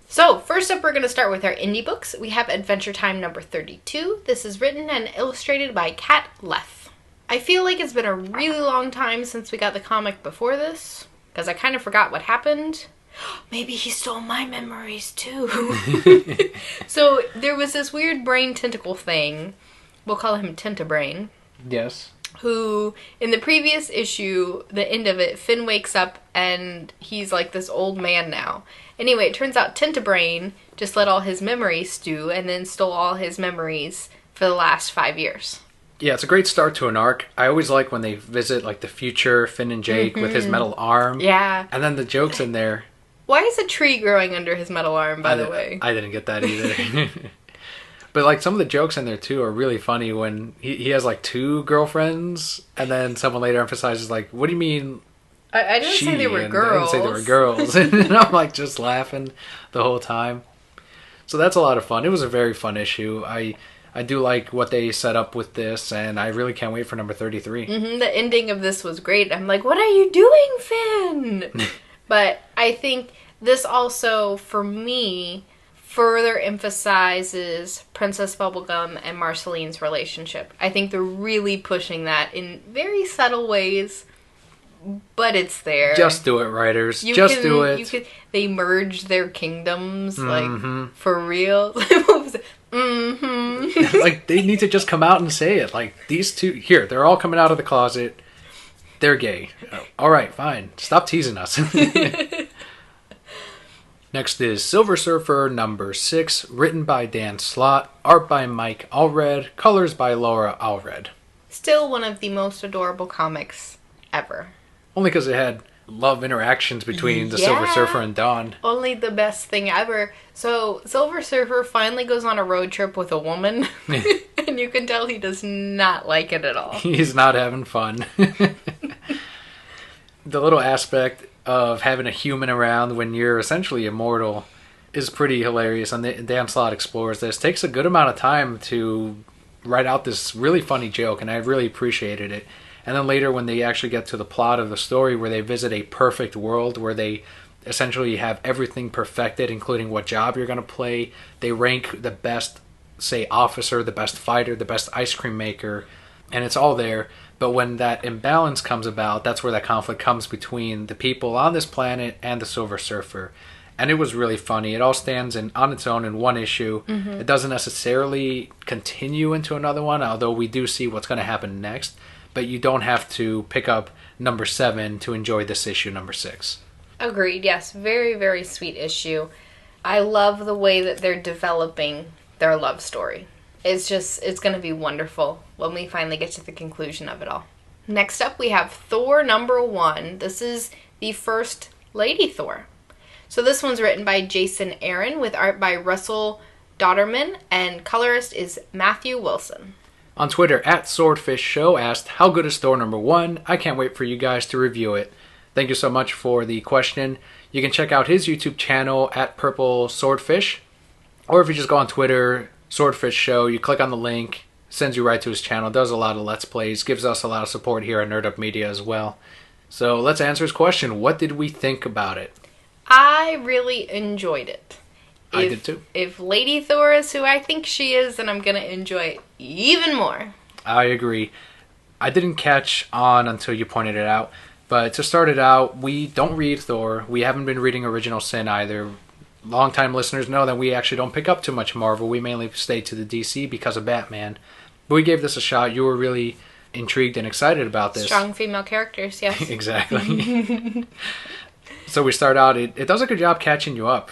So first up, we're going to start with our indie books. We have Adventure Time number 32. This is written and illustrated by Kat Leth. I feel like it's been a really long time since we got the comic before this, because I kind of forgot what happened. Maybe he stole my memories too. So there was this weird brain tentacle thing. We'll call him Tentabrain. Yes. Who, in the previous issue, the end of it, Finn wakes up and he's like this old man now. Anyway, it turns out Tentabrain just let all his memories stew and then stole all his memories for the last 5 years. Yeah, it's a great start to an arc. I always like when they visit like the future Finn and Jake with his metal arm. Yeah. And then the jokes in there. Why is a tree growing under his metal arm, by the way? I didn't get that either. But, like, some of the jokes in there, too, are really funny when he has, like, 2 girlfriends, and then someone later emphasizes, like, what do you mean I didn't say they were girls. I didn't say they were girls. And I'm, like, just laughing the whole time. So that's a lot of fun. It was a very fun issue. I I do like what they set up with this, and I really can't wait for number 33. The ending of this was great. I'm like, what are you doing, Finn? But I think this also, for me, further emphasizes Princess Bubblegum and Marceline's relationship. I think they're really pushing that in very subtle ways, but it's there. Just do it, writers. Just do it. They merge their kingdoms, like, for real. What was it? Like, they need to just come out and say it. Like, these two, here, they're all coming out of the closet. They're gay. All right, fine. Stop teasing us. Next is Silver Surfer number 6, written by Dan Slott, art by Mike Allred, colors by Laura Allred. Still one of the most adorable comics ever. Only because it had love interactions between the Silver Surfer and Dawn. Only the best thing ever. So, Silver Surfer finally goes on a road trip with a woman, and you can tell he does not like it at all. He's not having fun. The little aspect of having a human around when you're essentially immortal is pretty hilarious, and Dan Slott explores this. Takes a good amount of time to write out this really funny joke, and I really appreciated it. And then later when they actually get to the plot of the story where they visit a perfect world where they essentially have everything perfected, including what job you're going to play. They rank the best, say, officer, the best fighter, the best ice cream maker, and it's all there. But when that imbalance comes about, that's where that conflict comes between the people on this planet and the Silver Surfer. And it was really funny. It all stands on its own in one issue. It doesn't necessarily continue into another one, although we do see what's going to happen next. But you don't have to pick up number 7 to enjoy this issue, number 6. Agreed, yes. Very, very sweet issue. I love the way that they're developing their love story. It's going to be wonderful when we finally get to the conclusion of it all. Next up, we have Thor number 1. This is the first Lady Thor. So this one's written by Jason Aaron with art by Russell Dodderman, and colorist is Matthew Wilson. On Twitter, @SwordfishShow asked, how good is Thor number 1? I can't wait for you guys to review it. Thank you so much for the question. You can check out his YouTube channel @PurpleSwordfish, or if you just go on Twitter, Swordfish Show, you click on the link, sends you right to his channel, does a lot of Let's Plays, gives us a lot of support here at Nerd Up Media as well. So let's answer his question. What did we think about it? I really enjoyed it. I did too. If Lady Thor is who I think she is, then I'm going to enjoy it even more. I agree. I didn't catch on until you pointed it out. But to start it out, we don't read Thor. We haven't been reading Original Sin either. Longtime listeners know that we actually don't pick up too much Marvel. We mainly stay to the DC because of Batman. But we gave this a shot. You were really intrigued and excited about this. Strong female characters, yes. Exactly. So we start out. It does a good job catching you up.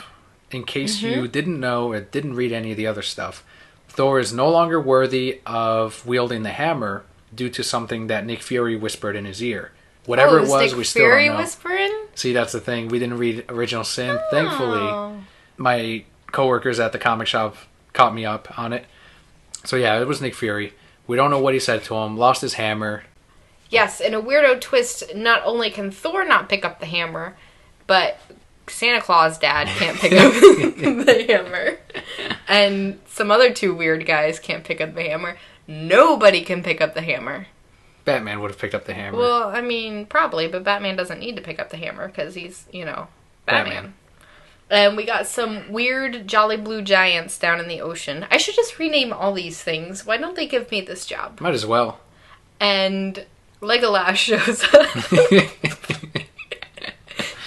In case you didn't know or didn't read any of the other stuff, Thor is no longer worthy of wielding the hammer due to something that Nick Fury whispered in his ear. Whatever it was, we still don't know. Whispering? See, that's the thing. We didn't read Original Sin. Thankfully, my coworkers at the comic shop caught me up on it. So yeah, it was Nick Fury. We don't know what he said to him. Lost his hammer. Yes, in a weirdo twist, not only can Thor not pick up the hammer, but Santa Claus dad can't pick up the hammer. And some other 2 weird guys can't pick up the hammer. Nobody can pick up the hammer. Batman would have picked up the hammer. Well, I mean, probably, but Batman doesn't need to pick up the hammer because he's, Batman. And we got some weird Jolly Blue Giants down in the ocean. I should just rename all these things. Why don't they give me this job? Might as well. And Legolas shows up.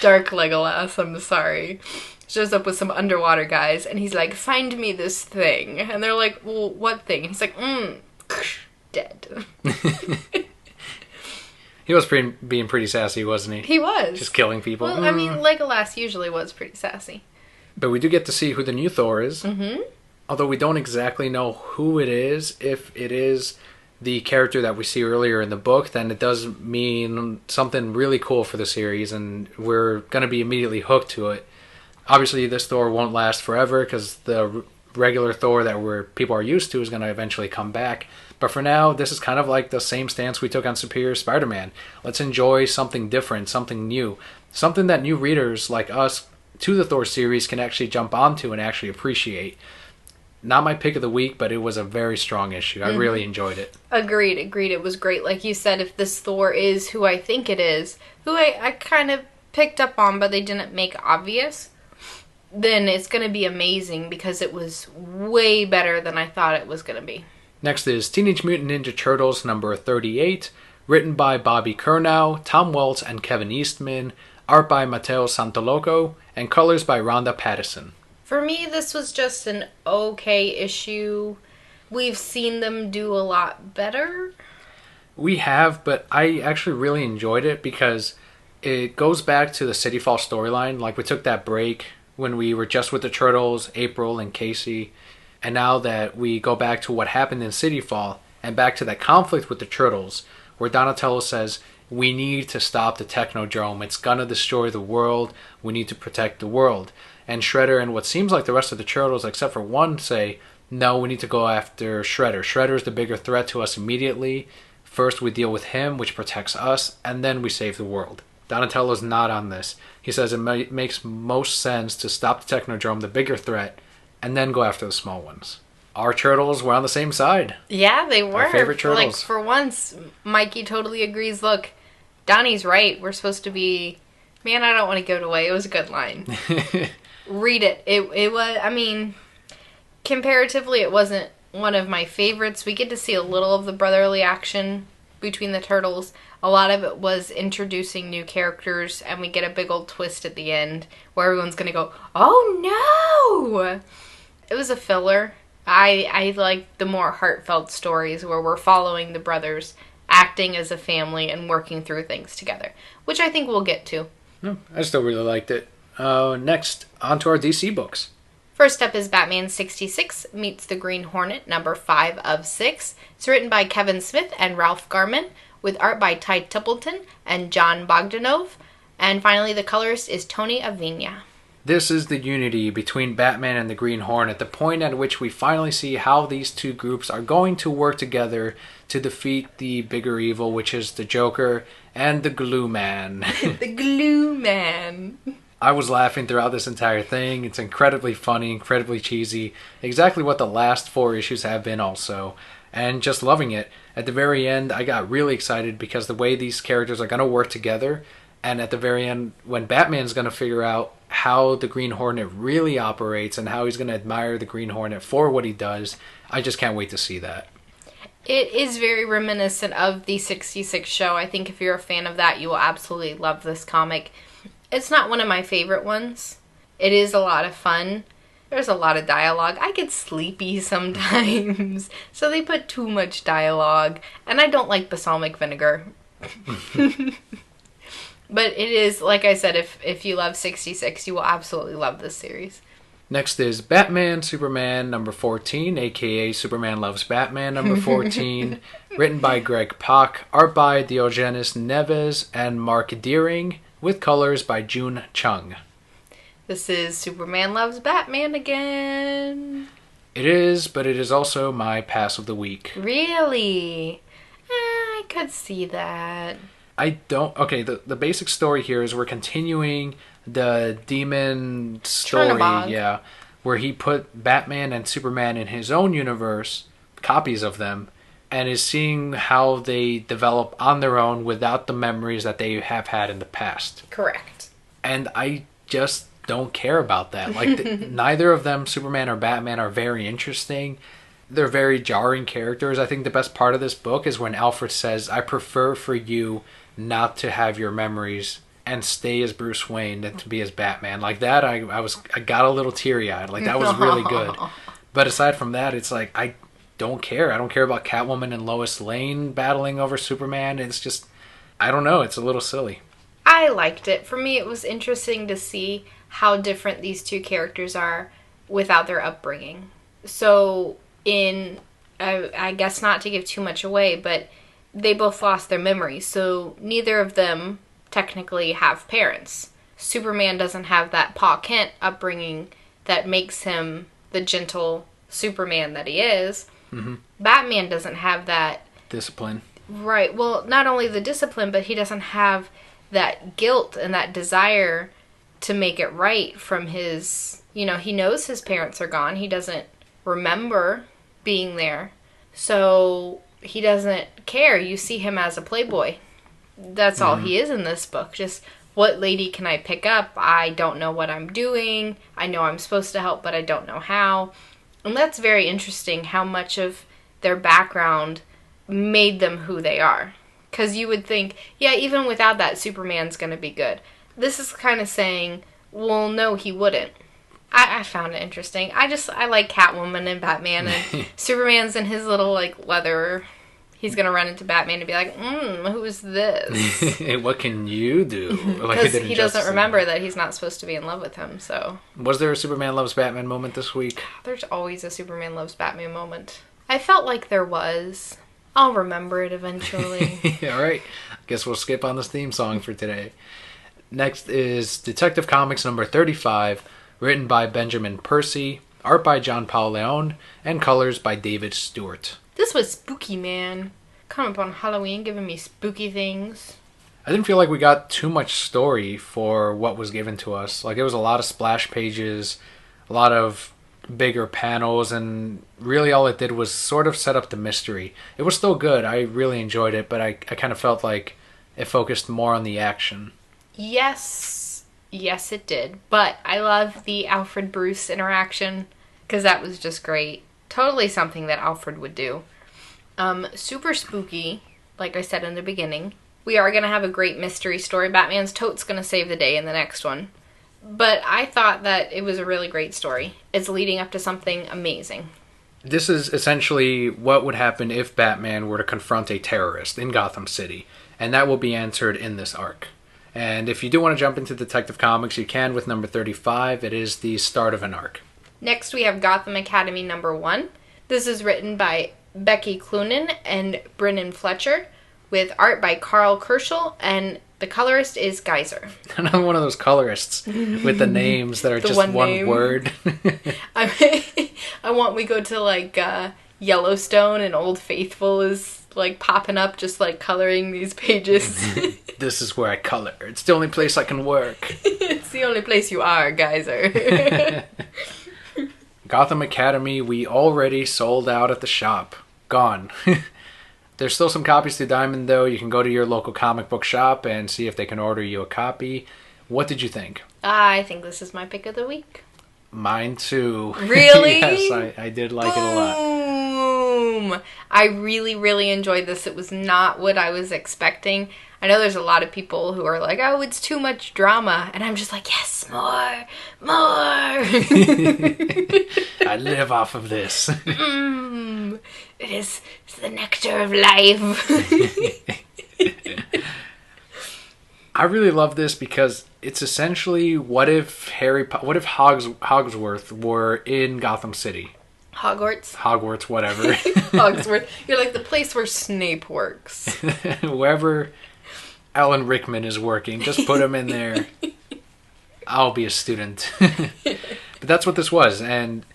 Dark Legolas, I'm sorry. Shows up with some underwater guys, and he's like, find me this thing. And they're like, well, what thing? And he's like, dead. He was being pretty sassy, wasn't he? He was. Just killing people. Well, I mean, Legolas usually was pretty sassy. But we do get to see who the new Thor is. Although we don't exactly know who it is. If it is the character that we see earlier in the book, then it does mean something really cool for the series, and we're going to be immediately hooked to it. Obviously, this Thor won't last forever, because the regular Thor that people are used to is going to eventually come back. But for now, this is kind of like the same stance we took on Superior Spider-Man. Let's enjoy something different, something new. Something that new readers like us to the Thor series can actually jump onto and actually appreciate. Not my pick of the week, but it was a very strong issue. I really enjoyed it. Agreed. It was great. Like you said, if this Thor is who I think it is, who I kind of picked up on, but they didn't make obvious, then it's going to be amazing because it was way better than I thought it was going to be. Next is Teenage Mutant Ninja Turtles number 38, written by Bobby Curnow, Tom Waltz, and Kevin Eastman, art by Matteo Santoloco, and colors by Rhonda Pattison. For me, this was just an okay issue. We've seen them do a lot better. We have, but I actually really enjoyed it because it goes back to the City Fall storyline. Like, we took that break when we were just with the Turtles, April, and Casey. And now that we go back to what happened in City Fall and back to that conflict with the Turtles, where Donatello says, we need to stop the Technodrome. It's gonna destroy the world. We need to protect the world. And Shredder and what seems like the rest of the Turtles, except for one, say, no, we need to go after Shredder. Shredder's the bigger threat to us immediately. First we deal with him, which protects us, and then we save the world. Donatello's not on this. He says it makes most sense to stop the Technodrome, the bigger threat, and then go after the small ones. Our Turtles were on the same side. Yeah, they were. Our favorite Turtles. Like, for once, Mikey totally agrees. Look, Donnie's right. We're supposed to be... Man, I don't want to give it away. It was a good line. Read it. It was, I mean, comparatively, it wasn't one of my favorites. We get to see a little of the brotherly action between the Turtles. A lot of it was introducing new characters, and we get a big old twist at the end where everyone's going to go, oh no! It was a filler. I like the more heartfelt stories where we're following the brothers acting as a family and working through things together, which I think we'll get to. No, I still really liked it. Next, on to our DC books. First up is Batman 66 Meets the Green Hornet, number 5 of 6. It's written by Kevin Smith and Ralph Garman, with art by Ty Templeton and John Bogdanove. And finally, the colorist is Tony Avina. This is the unity between Batman and the Green Hornet, the point at which we finally see how these two groups are going to work together to defeat the bigger evil, which is the Joker and the Glue Man. The Glue Man. I was laughing throughout this entire thing. It's incredibly funny, incredibly cheesy. Exactly what the last 4 issues have been also. And just loving it. At the very end, I got really excited because the way these characters are going to work together. And at the very end, when Batman's going to figure out how the Green Hornet really operates and how he's going to admire the Green Hornet for what he does, I just can't wait to see that. It is very reminiscent of the 66 show. I think if you're a fan of that, you will absolutely love this comic. It's not one of my favorite ones. It is a lot of fun. There's a lot of dialogue. I get sleepy sometimes, so they put too much dialogue. And I don't like balsamic vinegar. But it is, like I said, if you love 66, you will absolutely love this series. Next is Batman Superman number 14, aka Superman Loves Batman number 14, written by Greg Pak, art by Diogenes Neves and Mark Deering, with colors by June Chung. This is Superman Loves Batman again. It is, but it is also my pass of the week. Really? I could see that. I don't... Okay, the basic story here is we're continuing the demon story, Chernabog. yeah, where he put Batman and Superman in his own universe, copies of them, and is seeing how they develop on their own without the memories that they have had in the past. Correct. And I just don't care about that. Like, neither of them, Superman or Batman, are very interesting. They're very jarring characters. I think the best part of this book is when Alfred says, I prefer for you not to have your memories and stay as Bruce Wayne than to be as Batman. Like that, I got a little teary-eyed. Like, that was really good. But aside from that, it's like, I don't care. I don't care about Catwoman and Lois Lane battling over Superman. It's just, I don't know. It's a little silly. I liked it. For me, it was interesting to see how different these two characters are without their upbringing. So, I guess not to give too much away, but they both lost their memories. So, neither of them technically have parents. Superman doesn't have that Pa Kent upbringing that makes him the gentle Superman that he is. Mm-hmm. Batman doesn't have that discipline. Right. Well, not only the discipline, but he doesn't have that guilt and that desire to make it right from his... You know, he knows his parents are gone. He doesn't remember being there. So he doesn't care. You see him as a playboy. That's all he is in this book. Just, what lady can I pick up? I don't know what I'm doing. I know I'm supposed to help, but I don't know how. And that's very interesting, how much of their background made them who they are. Because you would think, yeah, even without that, Superman's going to be good. This is kind of saying, well, no, he wouldn't. I found it interesting. I like Catwoman and Batman, and Superman's in his little, like, leather. He's going to run into Batman and be like, who is this? What can you do? Because he doesn't remember that he's not supposed to be in love with him, so. Was there a Superman loves Batman moment this week? There's always a Superman loves Batman moment. I felt like there was. I'll remember it eventually. All right. Guess we'll skip on this theme song for today. Next is Detective Comics number 35, written by Benjamin Percy, art by John Paul Leon, and colors by David Stewart. This was spooky, man. Coming up on Halloween, giving me spooky things. I didn't feel like we got too much story for what was given to us. Like, it was a lot of splash pages, a lot of bigger panels, and really all it did was sort of set up the mystery. It was still good. I really enjoyed it, but I kind of felt like it focused more on the action. Yes, it did. But I love the Alfred Bruce interaction, because that was just great. Totally something that Alfred would do. Super spooky, like I said in the beginning. We are going to have a great mystery story. Batman's totes going to save the day in the next one. But I thought that it was a really great story. It's leading up to something amazing. This is essentially what would happen if Batman were to confront a terrorist in Gotham City. And that will be answered in this arc. And if you do want to jump into Detective Comics, you can with number 35. It is the start of an arc. Next, we have Gotham Academy number 1. This is written by Becky Cloonan and Brennan Fletcher, with art by Carl Kerschel, and the colorist is Geyser. Another one of those colorists with the names that are just one word. We go to, like, Yellowstone, and Old Faithful is, like, popping up, just, like, coloring these pages. This is where I color. It's the only place I can work. It's the only place you are, Geyser. Gotham Academy, we already sold out at the shop. Gone. There's still some copies to Diamond, though. You can go to your local comic book shop and see if they can order you a copy. What did you think? I think this is my pick of the week. Mine, too. Really? Yes, I did like it a lot. Boom! I really, really enjoyed this. It was not what I was expecting. I know there's a lot of people who are like, oh, it's too much drama. And I'm just like, yes, more. I live off of this. It's the nectar of life. I really love this because it's essentially what if Hogsworth were in Gotham City? Hogwarts, whatever. Hogsworth. You're like the place where Snape works. Wherever Alan Rickman is working, just put him in there. I'll be a student. But that's what this was, and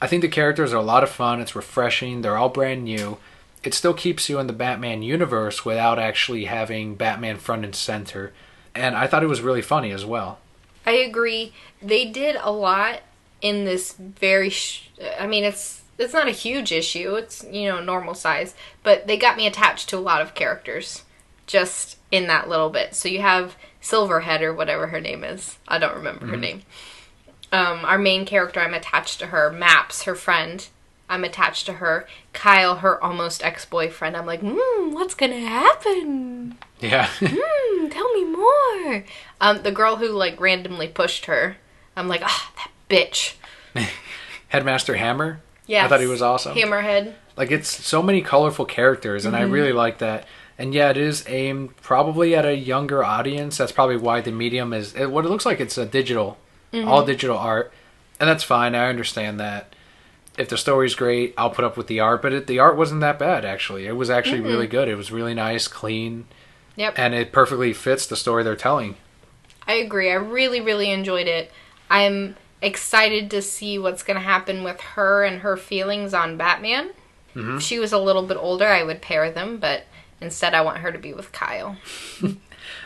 I think the characters are a lot of fun. It's refreshing. They're all brand new. It still keeps you in the Batman universe without actually having Batman front and center. And I thought it was really funny as well. I agree. They did a lot in this very... it's not a huge issue. It's, normal size. But they got me attached to a lot of characters just in that little bit. So you have Silverhead, or whatever her name is. I don't remember her name. Our main character, I'm attached to her. Maps, her friend, I'm attached to her. Kyle, her almost ex-boyfriend, I'm like, what's gonna happen? Yeah. Tell me more. The girl who, like, randomly pushed her, I'm like, that bitch. Headmaster Hammer? Yes. I thought he was awesome. Hammerhead. Like, it's so many colorful characters, and I really like that. And yeah, it is aimed probably at a younger audience. That's probably why the medium is... what it looks like, it's a digital... all digital art, and that's fine. I understand that. If the story's great, I'll put up with the art, but the art wasn't that bad, actually. It was actually really good. It was really nice, clean, and it perfectly fits the story they're telling. I agree. I really, really enjoyed it. I'm excited to see what's going to happen with her and her feelings on Batman. If she was a little bit older, I would pair them, but instead I want her to be with Kyle.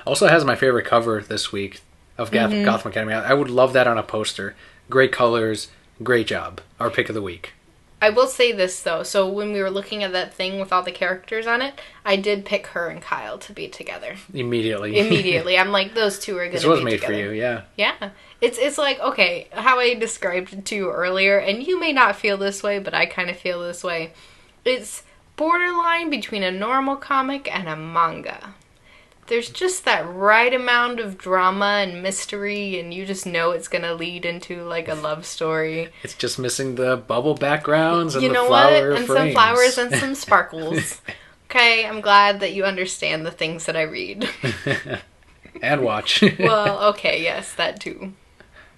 Also has my favorite cover this week of Gotham Academy. I would love that on a poster. Great colors, great job. Our pick of the week. I will say this, though. So when we were looking at that thing with all the characters on it, I did pick her and Kyle to be together. Immediately. I'm like, those two are going to be together. This was made for you, yeah. Yeah. It's like, okay, how I described it to you earlier, and you may not feel this way, but I kind of feel this way. It's borderline between a normal comic and a manga. There's just that right amount of drama and mystery, and you just know it's going to lead into, like, a love story. It's just missing the bubble backgrounds and the flower frames. And some flowers and some sparkles. Okay, I'm glad that you understand the things that I read. And watch. Well, okay, yes, that too.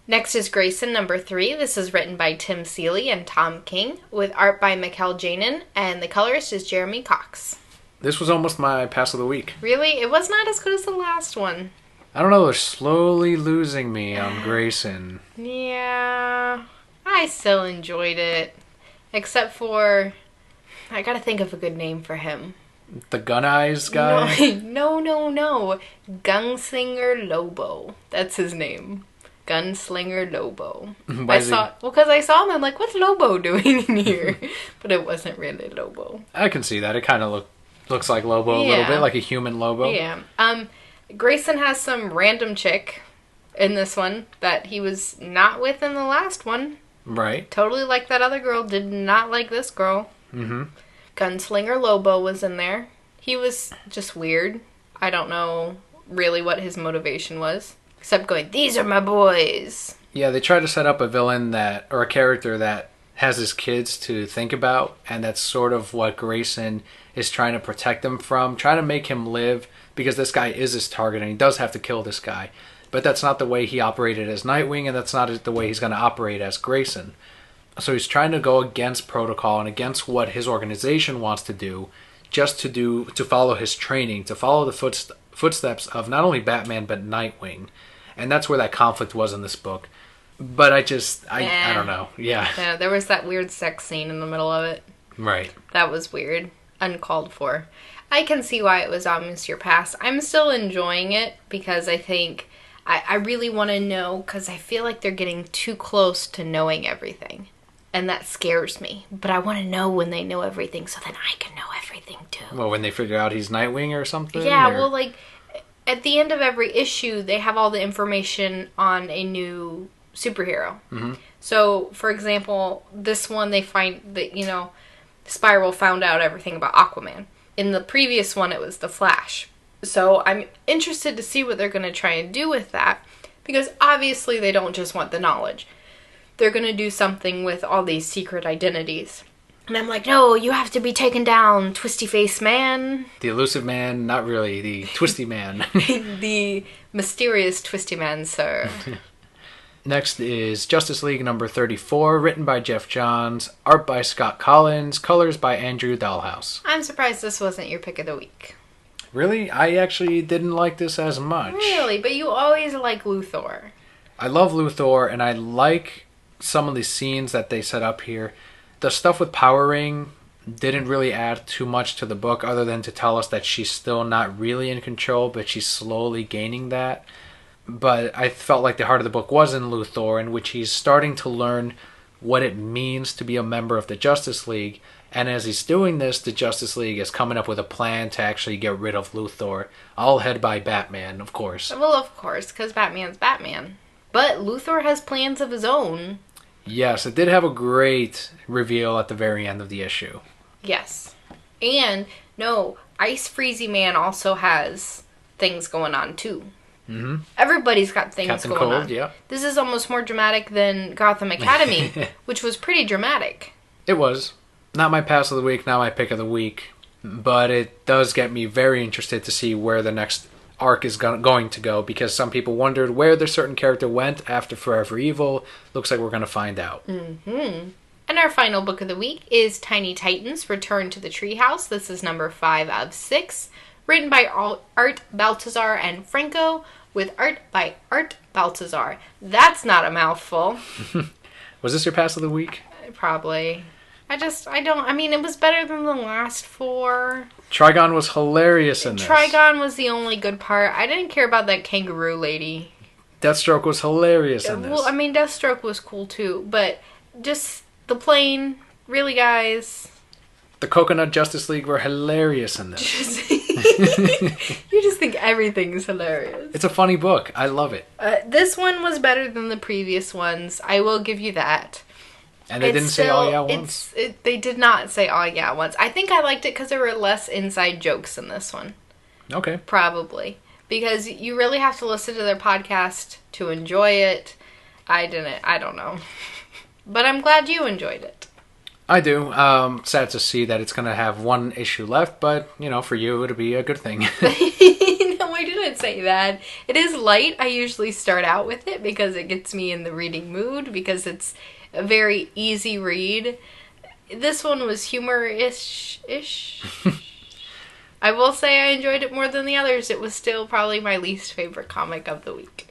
Next is Grayson, number 3. This is written by Tim Seeley and Tom King, with art by Mikkel Janin, and the colorist is Jeremy Cox. This was almost my pass of the week. Really? It was not as good as the last one. I don't know, they're slowly losing me on Grayson. Yeah, I still enjoyed it. Except for, I gotta think of a good name for him. The Gun Eyes guy? No. Gunslinger Lobo. That's his name. Gunslinger Lobo. Because I saw him, I'm like, what's Lobo doing in here? But it wasn't really Lobo. I can see that. It kind of looks like Lobo a little bit, like a human Lobo. Yeah. Grayson has some random chick in this one that he was not with in the last one. Right. Totally like that other girl. Did not like this girl. Mm-hmm. Gunslinger Lobo was in there. He was just weird. I don't know really what his motivation was. Except going, these are my boys. Yeah, they try to set up a villain or a character that has his kids to think about, and that's sort of what Grayson is trying to protect him from, trying to make him live, because this guy is his target, and he does have to kill this guy. But that's not the way he operated as Nightwing, and that's not the way he's going to operate as Grayson. So he's trying to go against protocol and against what his organization wants to do, just to follow his training, to follow the footsteps of not only Batman, but Nightwing. And that's where that conflict was in this book. But I don't know. Yeah, there was that weird sex scene in the middle of it. Right. That was weird. Uncalled for. I can see why it was on Mr. Pass. I'm still enjoying it because I think I really want to know, because I feel like they're getting too close to knowing everything. And that scares me. But I want to know when they know everything so then I can know everything too. Well, when they figure out he's Nightwing or something? Yeah, well, like, at the end of every issue, they have all the information on a new superhero. Mm-hmm. So, for example, this one they find that, Spiral found out everything about Aquaman. In the previous one, it was the Flash. So I'm interested to see what they're going to try and do with that, because obviously they don't just want the knowledge. They're going to do something with all these secret identities. And I'm like, no, you have to be taken down, Twisty Face Man. The elusive man, not really, the twisty man. The mysterious Twisty Man, sir. Next is Justice League number 34, written by Jeff Johns, art by Scott Collins, colors by Andrew Dahlhaus. I'm surprised this wasn't your pick of the week. Really? I actually didn't like this as much. Really? But you always like Luthor. I love Luthor, and I like some of the scenes that they set up here. The stuff with Power Ring didn't really add too much to the book, other than to tell us that she's still not really in control, but she's slowly gaining that. But I felt like the heart of the book was in Luthor, in which he's starting to learn what it means to be a member of the Justice League. And as he's doing this, the Justice League is coming up with a plan to actually get rid of Luthor. All headed by Batman, of course. Well, of course, because Batman's Batman. But Luthor has plans of his own. Yes, it did have a great reveal at the very end of the issue. Yes. And, no, Ice Freezy Man also has things going on, too. Mm-hmm. Everybody's got things Captain going Cold, on. Yeah. This is almost more dramatic than Gotham Academy, which was pretty dramatic. It was. Not my pass of the week, not my pick of the week. But it does get me very interested to see where the next arc is going to go, because some people wondered where the certain character went after Forever Evil. Looks like we're going to find out. Mm-hmm. And our final book of the week is Tiny Titans Return to the Treehouse. This is number 5 of 6. Written by Art Baltazar and Franco, with art by Art Baltazar. That's not a mouthful. Was this your pass of the week? Probably. It was better than the last 4. Trigon was hilarious in this. Trigon was the only good part. I didn't care about that kangaroo lady. Deathstroke was hilarious in this. Well, Deathstroke was cool too, but just the plane, Really, guys? The Coconut Justice League were hilarious in this. You just think everything's hilarious. It's a funny book. I love it. This one was better than the previous ones. I will give you that. And they didn't say all yeah once. They did not say all yeah once. I think I liked it because there were less inside jokes in this one. Okay. Probably. Because you really have to listen to their podcast to enjoy it. I didn't. I don't know. But I'm glad you enjoyed it. I do. Sad to see that it's going to have one issue left, but, for you, it'll be a good thing. No, I didn't say that. It is light. I usually start out with it because it gets me in the reading mood, because it's a very easy read. This one was humor-ish. I will say I enjoyed it more than the others. It was still probably my least favorite comic of the week.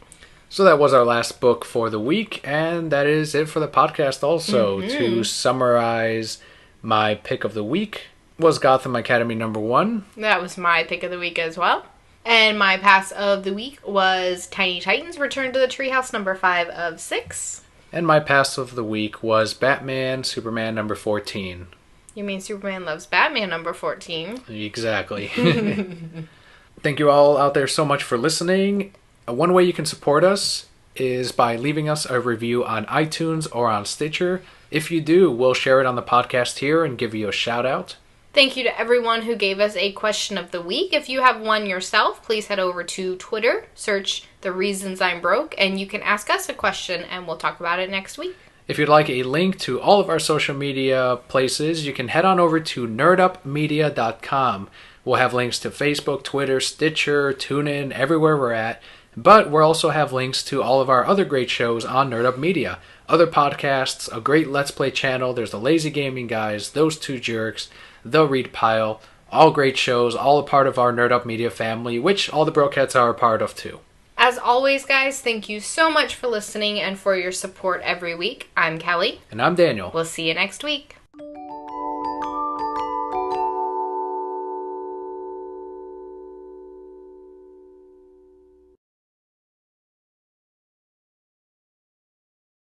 So that was our last book for the week, and that is it for the podcast also. To summarize, my pick of the week was Gotham Academy #1. That was my pick of the week as well. And my pass of the week was Tiny Titans Return to the Treehouse #5 of 6. And my pass of the week was Batman Superman #14. You mean Superman Loves Batman #14? Exactly. Thank you all out there so much for listening. One way you can support us is by leaving us a review on iTunes or on Stitcher. If you do, we'll share it on the podcast here and give you a shout out. Thank you to everyone who gave us a question of the week. If you have one yourself, please head over to Twitter, search The Reasons I'm Broke, and you can ask us a question and we'll talk about it next week. If you'd like a link to all of our social media places, you can head on over to nerdupmedia.com. We'll have links to Facebook, Twitter, Stitcher, TuneIn, everywhere we're at. But we'll also have links to all of our other great shows on Nerd Up Media. Other podcasts, a great Let's Play channel. There's the Lazy Gaming Guys, Those Two Jerks, The Read Pile. All great shows, all a part of our Nerd Up Media family, which all the Brocats are a part of too. As always, guys, thank you so much for listening and for your support every week. I'm Kelli. And I'm Daniel. We'll see you next week.